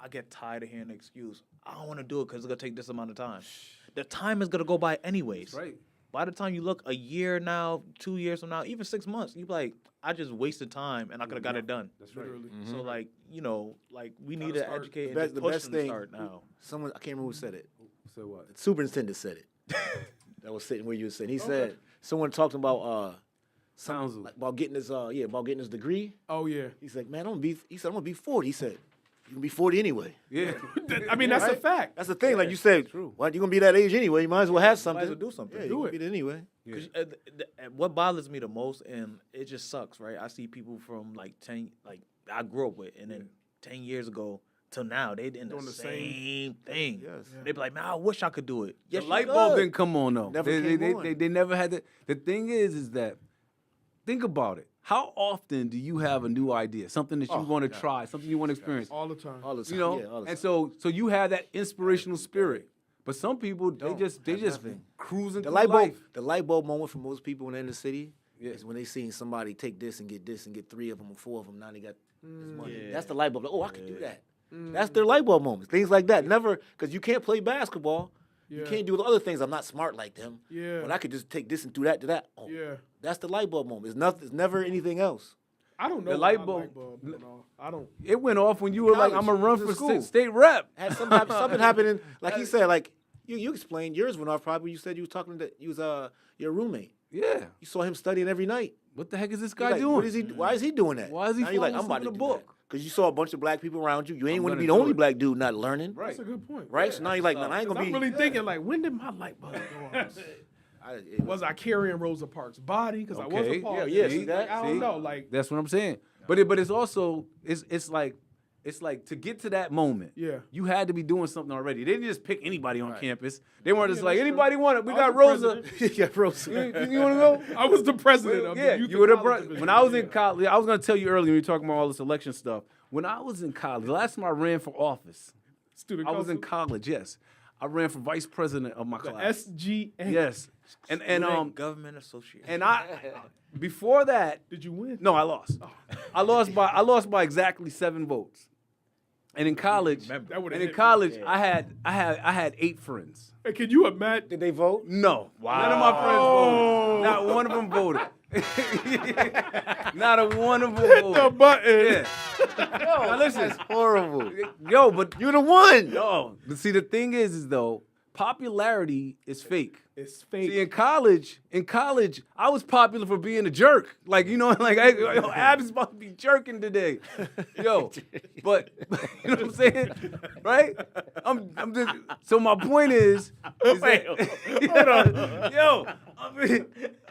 I get tired of hearing the excuse. I don't want to do it because it's going to take this amount of time. The time is going to go by anyways. That's right. By the time you look a year now, 2 years from now, even 6 months, you be like, I just wasted time and I could have got it done. That's right. So like, we need to educate and just The push best them to thing. start now. Someone I can't remember who said it. So what? The superintendent said it. That was sitting where you were sitting. He said someone talked about about getting his degree. Oh yeah. He's like, man, I'm gonna be 40. He said, you can be 40 anyway. Yeah. I mean, that's a fact. That's the thing. Like you said, well, you're gonna be that age anyway. You might as well have something. Might as well do something. Yeah, Do you it. can be it anyway. Cause, what bothers me the most, and it just sucks, right? I see people from like 10, like I grew up with, and then 10 years ago till now, they did the same thing. Yes. They be like, man, I wish I could do it. Yes, The light bulb didn't come on though. Never they, came on. They never had that. The thing is that, think about it. How often do you have a new idea, something that you want to try, something you want to experience? All the time. All the time. You know, Yeah, all the and time. so you have that inspirational spirit. But some people they just nothing. cruising The through light bulb, life. the light bulb moment for most people in the inner city is when they seen somebody take this and get 3 of them or 4 of them. Now they got this money. Yeah. That's the light bulb. Like, I can do that. That's their light bulb moments. Things like that. Never, because you can't play basketball. You can't do the other things. I'm not smart like them. Yeah. But I could just take this and do that to that. Oh, Yeah. that's the light bulb moment. It's nothing. It's never anything else. I don't know. The light my bulb. light bulb went off. I don't. It went off when you were like, College, I'm gonna run it was for in school. state rep. Had something happening. Like he said, like you explained yours went off probably. You said you was talking to your roommate. Yeah. You saw him studying every night. What the heck is this You're guy like, doing? What is he? Why is he doing that? Why is he Now you're like, falling I'm about to asleep do in a book? Because you saw a bunch of black people around you. You ain't want to gonna be the do only it. black dude not learning. Right. That's a good point. Right. So now you're like, man, I ain't gonna I'm be. really thinking like, when did my light bulb go off? Was I carrying Rosa Parks' body? Because I was Okay. a part. Yeah, of it. see that? I don't know. Like, That's what I'm saying. But it's also it's like to get to that moment. Yeah. You had to be doing something already. They didn't just pick anybody on campus. They weren't just Yeah, like that's anybody want it. We I got was the Rosa. president. Yeah, Rosa. You want to go? I was the president of Yeah, the youth you were the college division. when I was in Yeah. college. I was gonna tell you earlier when you were talking about all this election stuff. When I was in college, the last time I ran for office, Student I was in council, college. Yes, I ran for vice president of my the class. SGA. Yes, and Student Government Association. and I before that. Did you win? No, I lost. I lost by exactly 7 votes. And in college, That would've and in hit me. college, I had 8 friends. Hey, can you imagine? Did they vote? No, none of my friends voted. Not one of them voted. Not a one of them voted. The button. Yeah. Now listen, Horrible. yo, but You're the one. no. But see, the thing is though, popularity is fake. It's fake. See, in college, I was popular for being a jerk. Like, you know, like, yo, Ab's about to be jerking today. Yo, but, you know what I'm saying? Right? I'm just, so my point is that, yo,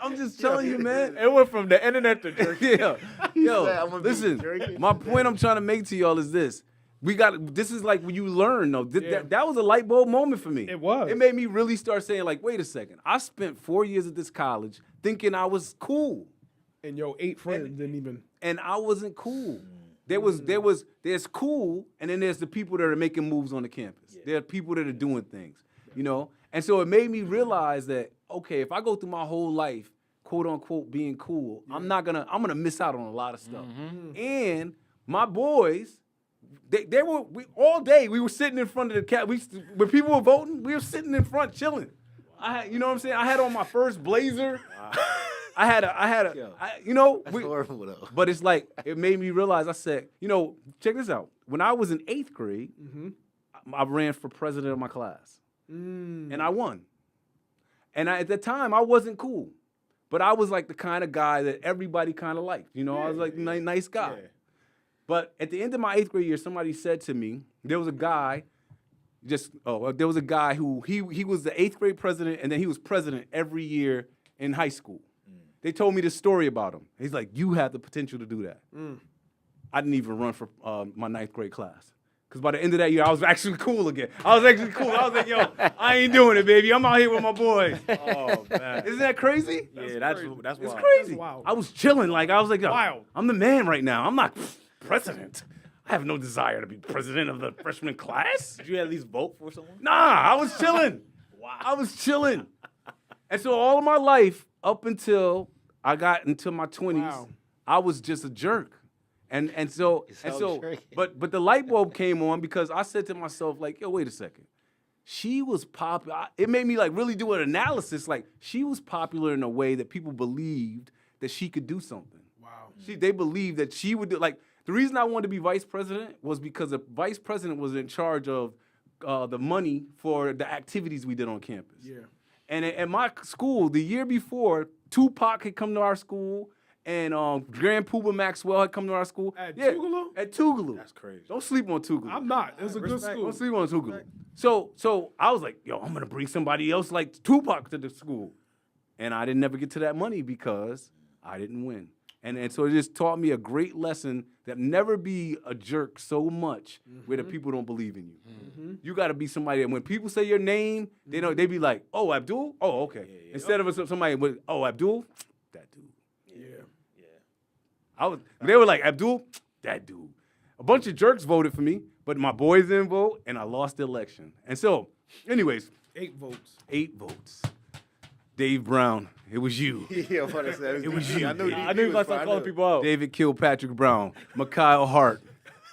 I'm just telling you, man. It went from the internet to church. Yeah. Yo, said, "I'm gonna be listen, jerking." my point I'm trying to make to y'all is this. This is like when you learn, though. Yeah. That was a light bulb moment for me. It was. It made me really start saying, like, wait a second. I spent 4 years at this college thinking I was cool, And your 8 friends didn't even. and I wasn't cool. There's cool, and then there's the people that are making moves on the campus. There are people that are doing things, you know? And so it made me realize that, okay, if I go through my whole life, quote unquote, being cool, I'm gonna miss out on a lot of stuff. And my boys, all day we were sitting in front of the cat. When people were voting, we were sitting in front chilling. You know what I'm saying? I had on my first blazer. You know, Horrible though. but it's like, it made me realize, I said, you know, check this out. When I was in 8th grade, I ran for president of my class. And I won. And at the time, I wasn't cool. But I was like the kind of guy that everybody kind of liked. You know, I was like a nice guy. Yeah. But at the end of my 8th grade year, somebody said to me, there was a guy who he was the 8th grade president, and then he was president every year in high school. They told me this story about him. He's like, you have the potential to do that. I didn't even run for my 9th grade class. Because by the end of that year, I was actually cool again. I was like, yo, I ain't doing it, baby. I'm out here with my boys. Oh, man. Isn't that crazy? Yeah, that's It's wild. crazy. That's wild. I was chilling. Like, I was like, yo, Wild. I'm the man right now. I'm not president. I have no desire to be president of the freshman class. Did you at least vote for someone? Nah, I was chilling. I was chilling. And so all of my life, up until I got into my 20s, Wow. I was just a jerk. And so jerky. but the light bulb came on because I said to myself, like, yo, wait a second. She was popular. It made me like really do an analysis. Like, she was popular in a way that people believed that she could do something. Wow. They believed that she would do, like, the reason I wanted to be vice president was because the vice president was in charge of the money for the activities we did on campus. Yeah. And at my school, the year before, Tupac had come to our school, and Grand Puba Maxwell had come to our school. At Tougaloo? At Tougaloo. That's crazy. Don't sleep on Tougaloo. I'm not. It's a good Respect. school. Don't sleep on Tougaloo. So I was like, yo, I'm gonna bring somebody else like Tupac to the school. And I didn't never get to that money because I didn't win. And so it just taught me a great lesson that never be a jerk so much where the people don't believe in you. You got to be somebody that when people say your name, they be like, oh, Abdul? Oh, okay. Instead of somebody with, oh, Abdul? That dude. Yeah. They were like, Abdul? That dude. A bunch of jerks voted for me, but my boys didn't vote, and I lost the election. And so, anyways, 8 votes. 8 votes. Dave Brown, it was you. Yeah, what I said. It was you. I knew I knew you was about to start calling people out. David Kilpatrick Brown, Mikhail Hart,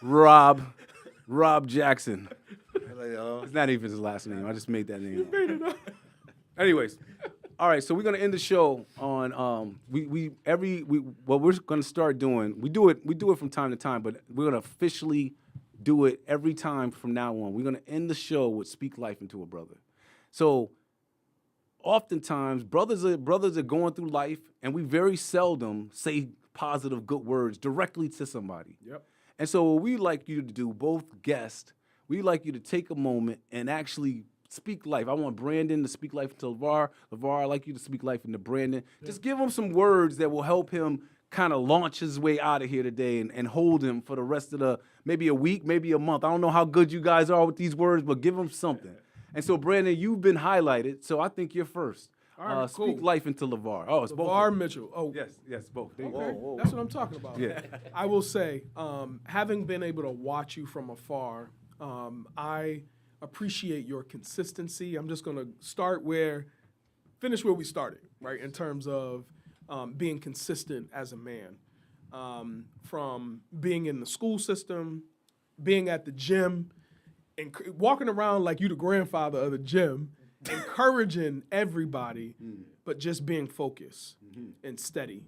Rob Jackson. Like, It's not even his last name. I just made that name up. Anyways, All right, so we're gonna end the show on what we're gonna start doing. We do it from time to time, but we're gonna officially do it every time from now on. We're gonna end the show with "Speak Life into a Brother." So, oftentimes, brothers are going through life, and we very seldom say positive, good words directly to somebody. Yep. And so, what we like you to do, both guests, we like you to take a moment and actually speak life. I want Brandon to speak life into LeVar. LeVar, I like you to speak life into Brandon. Yeah. Just give him some words that will help him kind of launch his way out of here today and hold him for the rest of maybe a week, maybe a month. I don't know how good you guys are with these words, but give him something. And so, Brandon, you've been highlighted, so I think you're first. All right, cool. Speak life into LeVar. Oh, it's both. LeVar Mitchell. Oh, yes, both. There you okay. go. That's what I'm talking about. Yeah. I will say, having been able to watch you from afar, I appreciate your consistency. I'm just going to finish where we started, right, in terms of being consistent as a man. From being in the school system, being at the gym, and walking around like you the grandfather of the gym, encouraging everybody, but just being focused and steady.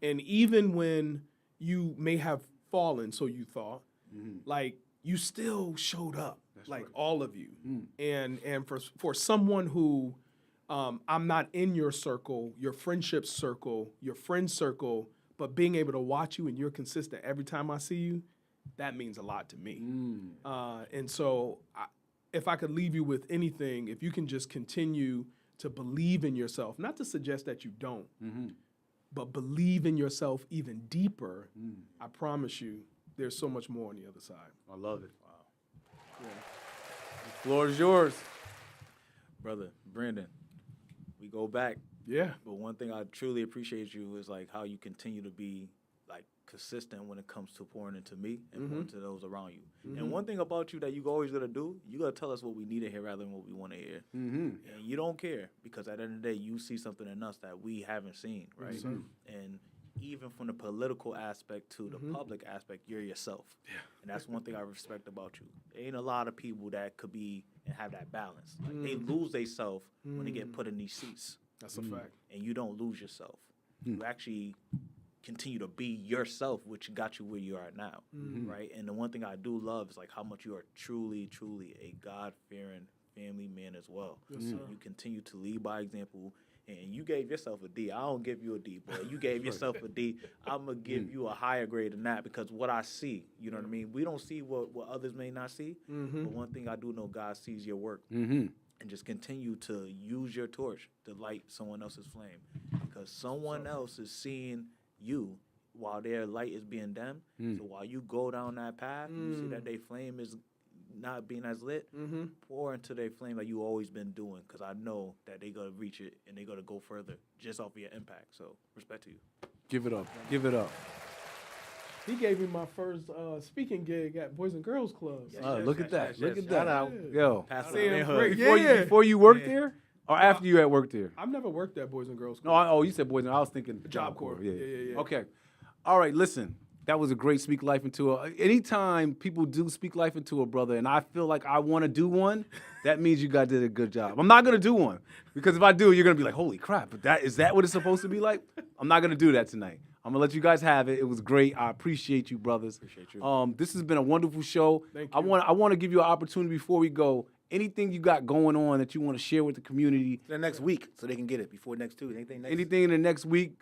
And even when you may have fallen, so you thought, like, you still showed up. That's like right. All of you. And for someone who I'm not in your circle, your friendship circle, your friend circle, but being able to watch you and you're consistent every time I see you, that means a lot to me. And so if I could leave you with anything, if you can just continue to believe in yourself, not to suggest that you don't, but believe in yourself even deeper, I promise you, there's so much more on the other side. I love it. Wow. Yeah. The floor is yours. Brother, Brandon, we go back. Yeah. But one thing I truly appreciate you is like how you continue to be like consistent when it comes to pouring into me and pouring to those around you. And one thing about you that you always gotta do, you gotta tell us what we need to hear rather than what we want to hear. And you don't care because at the end of the day, you see something in us that we haven't seen, right? And even from the political aspect to the public aspect, you're yourself. Yeah. And that's one thing I respect about you. There ain't a lot of people that could be and have that balance. Like they lose themselves when they get put in these seats. That's a fact. And you don't lose yourself. You actually continue to be yourself, which got you where you are now, right? And the one thing I do love is like how much you are truly, truly a God-fearing family man as well. Yes, sir. You continue to lead by example. And you gave yourself a D. I don't give you a D, but you gave yourself a D. I'm going to give you a higher grade than that because what I see, you know what I mean? We don't see what others may not see, but one thing I do know, God sees your work. And just continue to use your torch to light someone else's flame because someone else is seeing you while their light is being dimmed. So while you go down that path, you see that their flame is not being as lit, pour into their flame like you always been doing because I know that they gonna reach it and they gonna go further just off of your impact. So respect to you. Give it up. Give it up. He gave me my first speaking gig at Boys and Girls Club. Look at that. Look at that. Yo. Before you worked there? Or after you had worked there? I've never worked at Boys and Girls Club. No, you said Boys and I was thinking Job Corps. Yeah. Okay. All right, listen. That was a great Speak Life into a. Anytime people do Speak Life into a brother, and I feel like I want to do one, that means you guys did a good job. I'm not gonna do one because if I do, you're gonna be like, "Holy crap!" But is that what it's supposed to be like? I'm not gonna do that tonight. I'm gonna let you guys have it. It was great. I appreciate you, brothers. Appreciate you. This has been a wonderful show. Thank you. I want to give you an opportunity before we go. Anything you got going on that you want to share with the community? The next week, so they can get it before next Tuesday. Anything in the next week?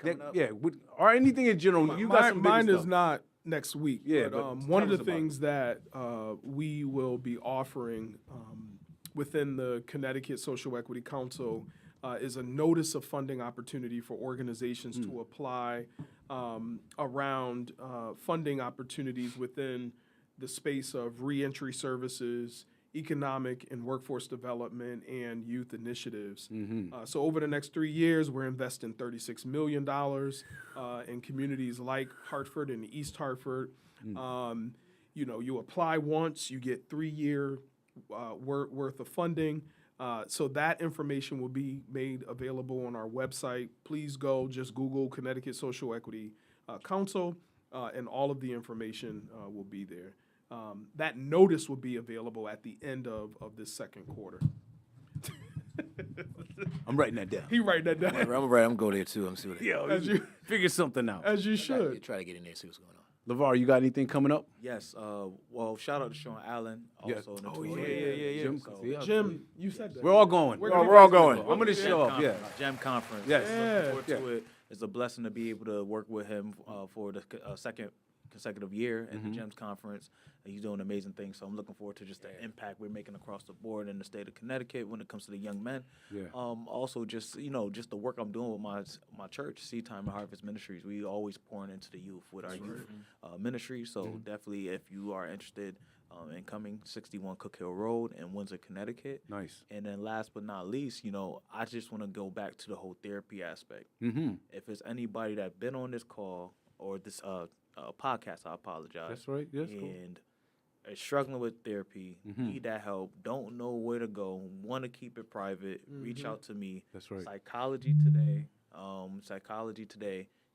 Or anything in general. You got some bigger mine stuff. is not next week. Yeah, but one of the things that we will be offering within the Connecticut Social Equity Council is a notice of funding opportunity for organizations to apply around funding opportunities within the space of reentry services, economic and workforce development, and youth initiatives. So over the next 3 years, we're investing $36 million in communities like Hartford and East Hartford. You apply once, you get 3-year worth of funding. So that information will be made available on our website. Please go, just Google Connecticut Social Equity Council, and all of the information will be there. That notice will be available at the end of this second quarter. I'm writing that down. He write that down. I'm gonna go there too. I'm see what. Yo, As you figure something out. as you should. Try to get in there, see what's going on. LeVar, you got anything coming up? Yes. Well, shout out to Sean Allen. Yes. Also, Oh, yeah. Jim, So, yeah. Jim, you said that. We're all going. We're We're all going. I'm going to show up, yeah. Gem Conference. Yes. Looking forward Yeah. to it. It's a blessing to be able to work with him for the second consecutive year in the Gems Conference. And he's doing amazing things. So I'm looking forward to just the impact we're making across the board in the state of Connecticut when it comes to the young men. Yeah. Also, just just the work I'm doing with my church, Seed Time and Harvest Ministries. We always pouring into the youth with our youth ministry. So definitely, if you are interested in coming, 61 Cook Hill Road in Windsor, Connecticut. Nice. And then last but not least, I just want to go back to the whole therapy aspect. Mm-hmm. If it's anybody that been on this call or this podcast, I apologize. That's right. Yes. Cool. And is struggling with therapy, need that help, don't know where to go, want to keep it private, reach out to me. That's right. Psychology Today.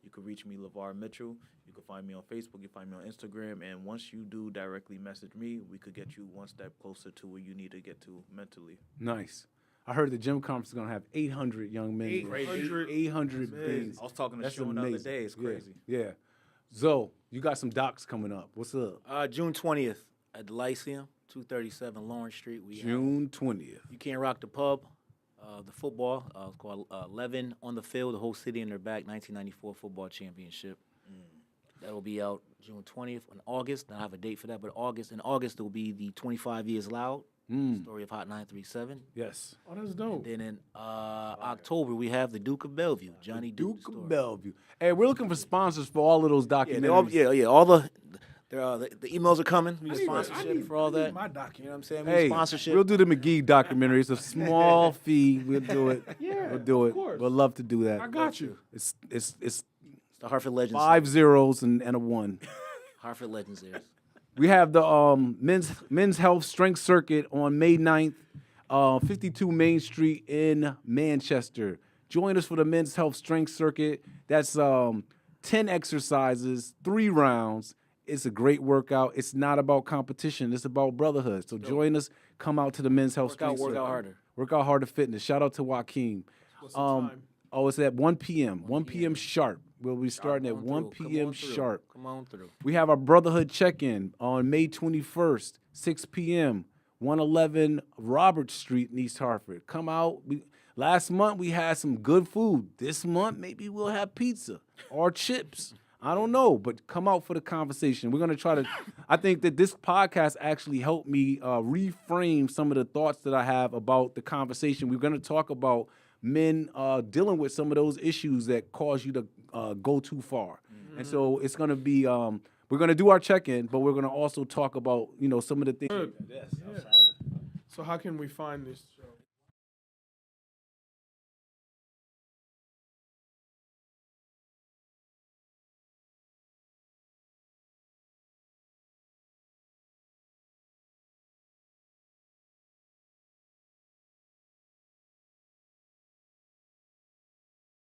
You can reach me, LeVar Mitchell. You can find me on Facebook. You can find me on Instagram. And once you do directly message me, we could get you one step closer to where you need to get to mentally. Nice. I heard the Gym Conference is going to have 800 young men. 800 beings. I was talking to That's Sean the other amazing. day. It's crazy. Yeah. Zoe, you got some docs coming up. What's up? June 20th at the Lyceum, 237 Lawrence Street. June 20th. You Can't Rock the Pub. The football, it's called 11 on the Field, the whole city in their back, 1994 football championship. That'll be out June 20th. In August, I have a date for that, but in August, it will be the 25 Years Loud, story of Hot 937. Yes. Oh, that's dope. Then in October, we have the Duke of Bellevue, Johnny Duke. Duke story. of Bellevue. Hey, we're looking for sponsors for all of those documentaries. All the emails are coming. We I need need sponsorship for all that. My You know document. what I'm saying? We Hey, need sponsorship. we'll do the McGee documentary. It's a small fee. We'll do it. Yeah, We'll do of it. course. We'll love to do that. I got you. It's the Hartford Legends. 5 zeros and a 1. Hartford Legends there. We have the men's health strength circuit on May 9th, 52 Main Street in Manchester. Join us for the men's health strength circuit. That's 10 exercises, 3 rounds. It's a great workout. It's not about competition. It's about brotherhood. So join us. Come out to the men's health strength circuit. Work out harder. Work out harder fitness. Shout out to Joaquin. What's the time? Oh, it's at 1 p.m. 1 p.m. sharp. We'll be starting at Come 1 on through. p.m. sharp. Come on through. We have our brotherhood check-in on May 21st, 6 p.m., 111 Robert Street in East Hartford. Come out. Last month, we had some good food. This month, maybe we'll have pizza or chips. I don't know, but come out for the conversation. We're going to try to – I think that this podcast actually helped me reframe some of the thoughts that I have about the conversation. We're going to talk about men dealing with some of those issues that cause you to go too far. Mm-hmm. And so it's going to be we're going to do our check-in, but we're going to also talk about, some of the things. So how can we find this show?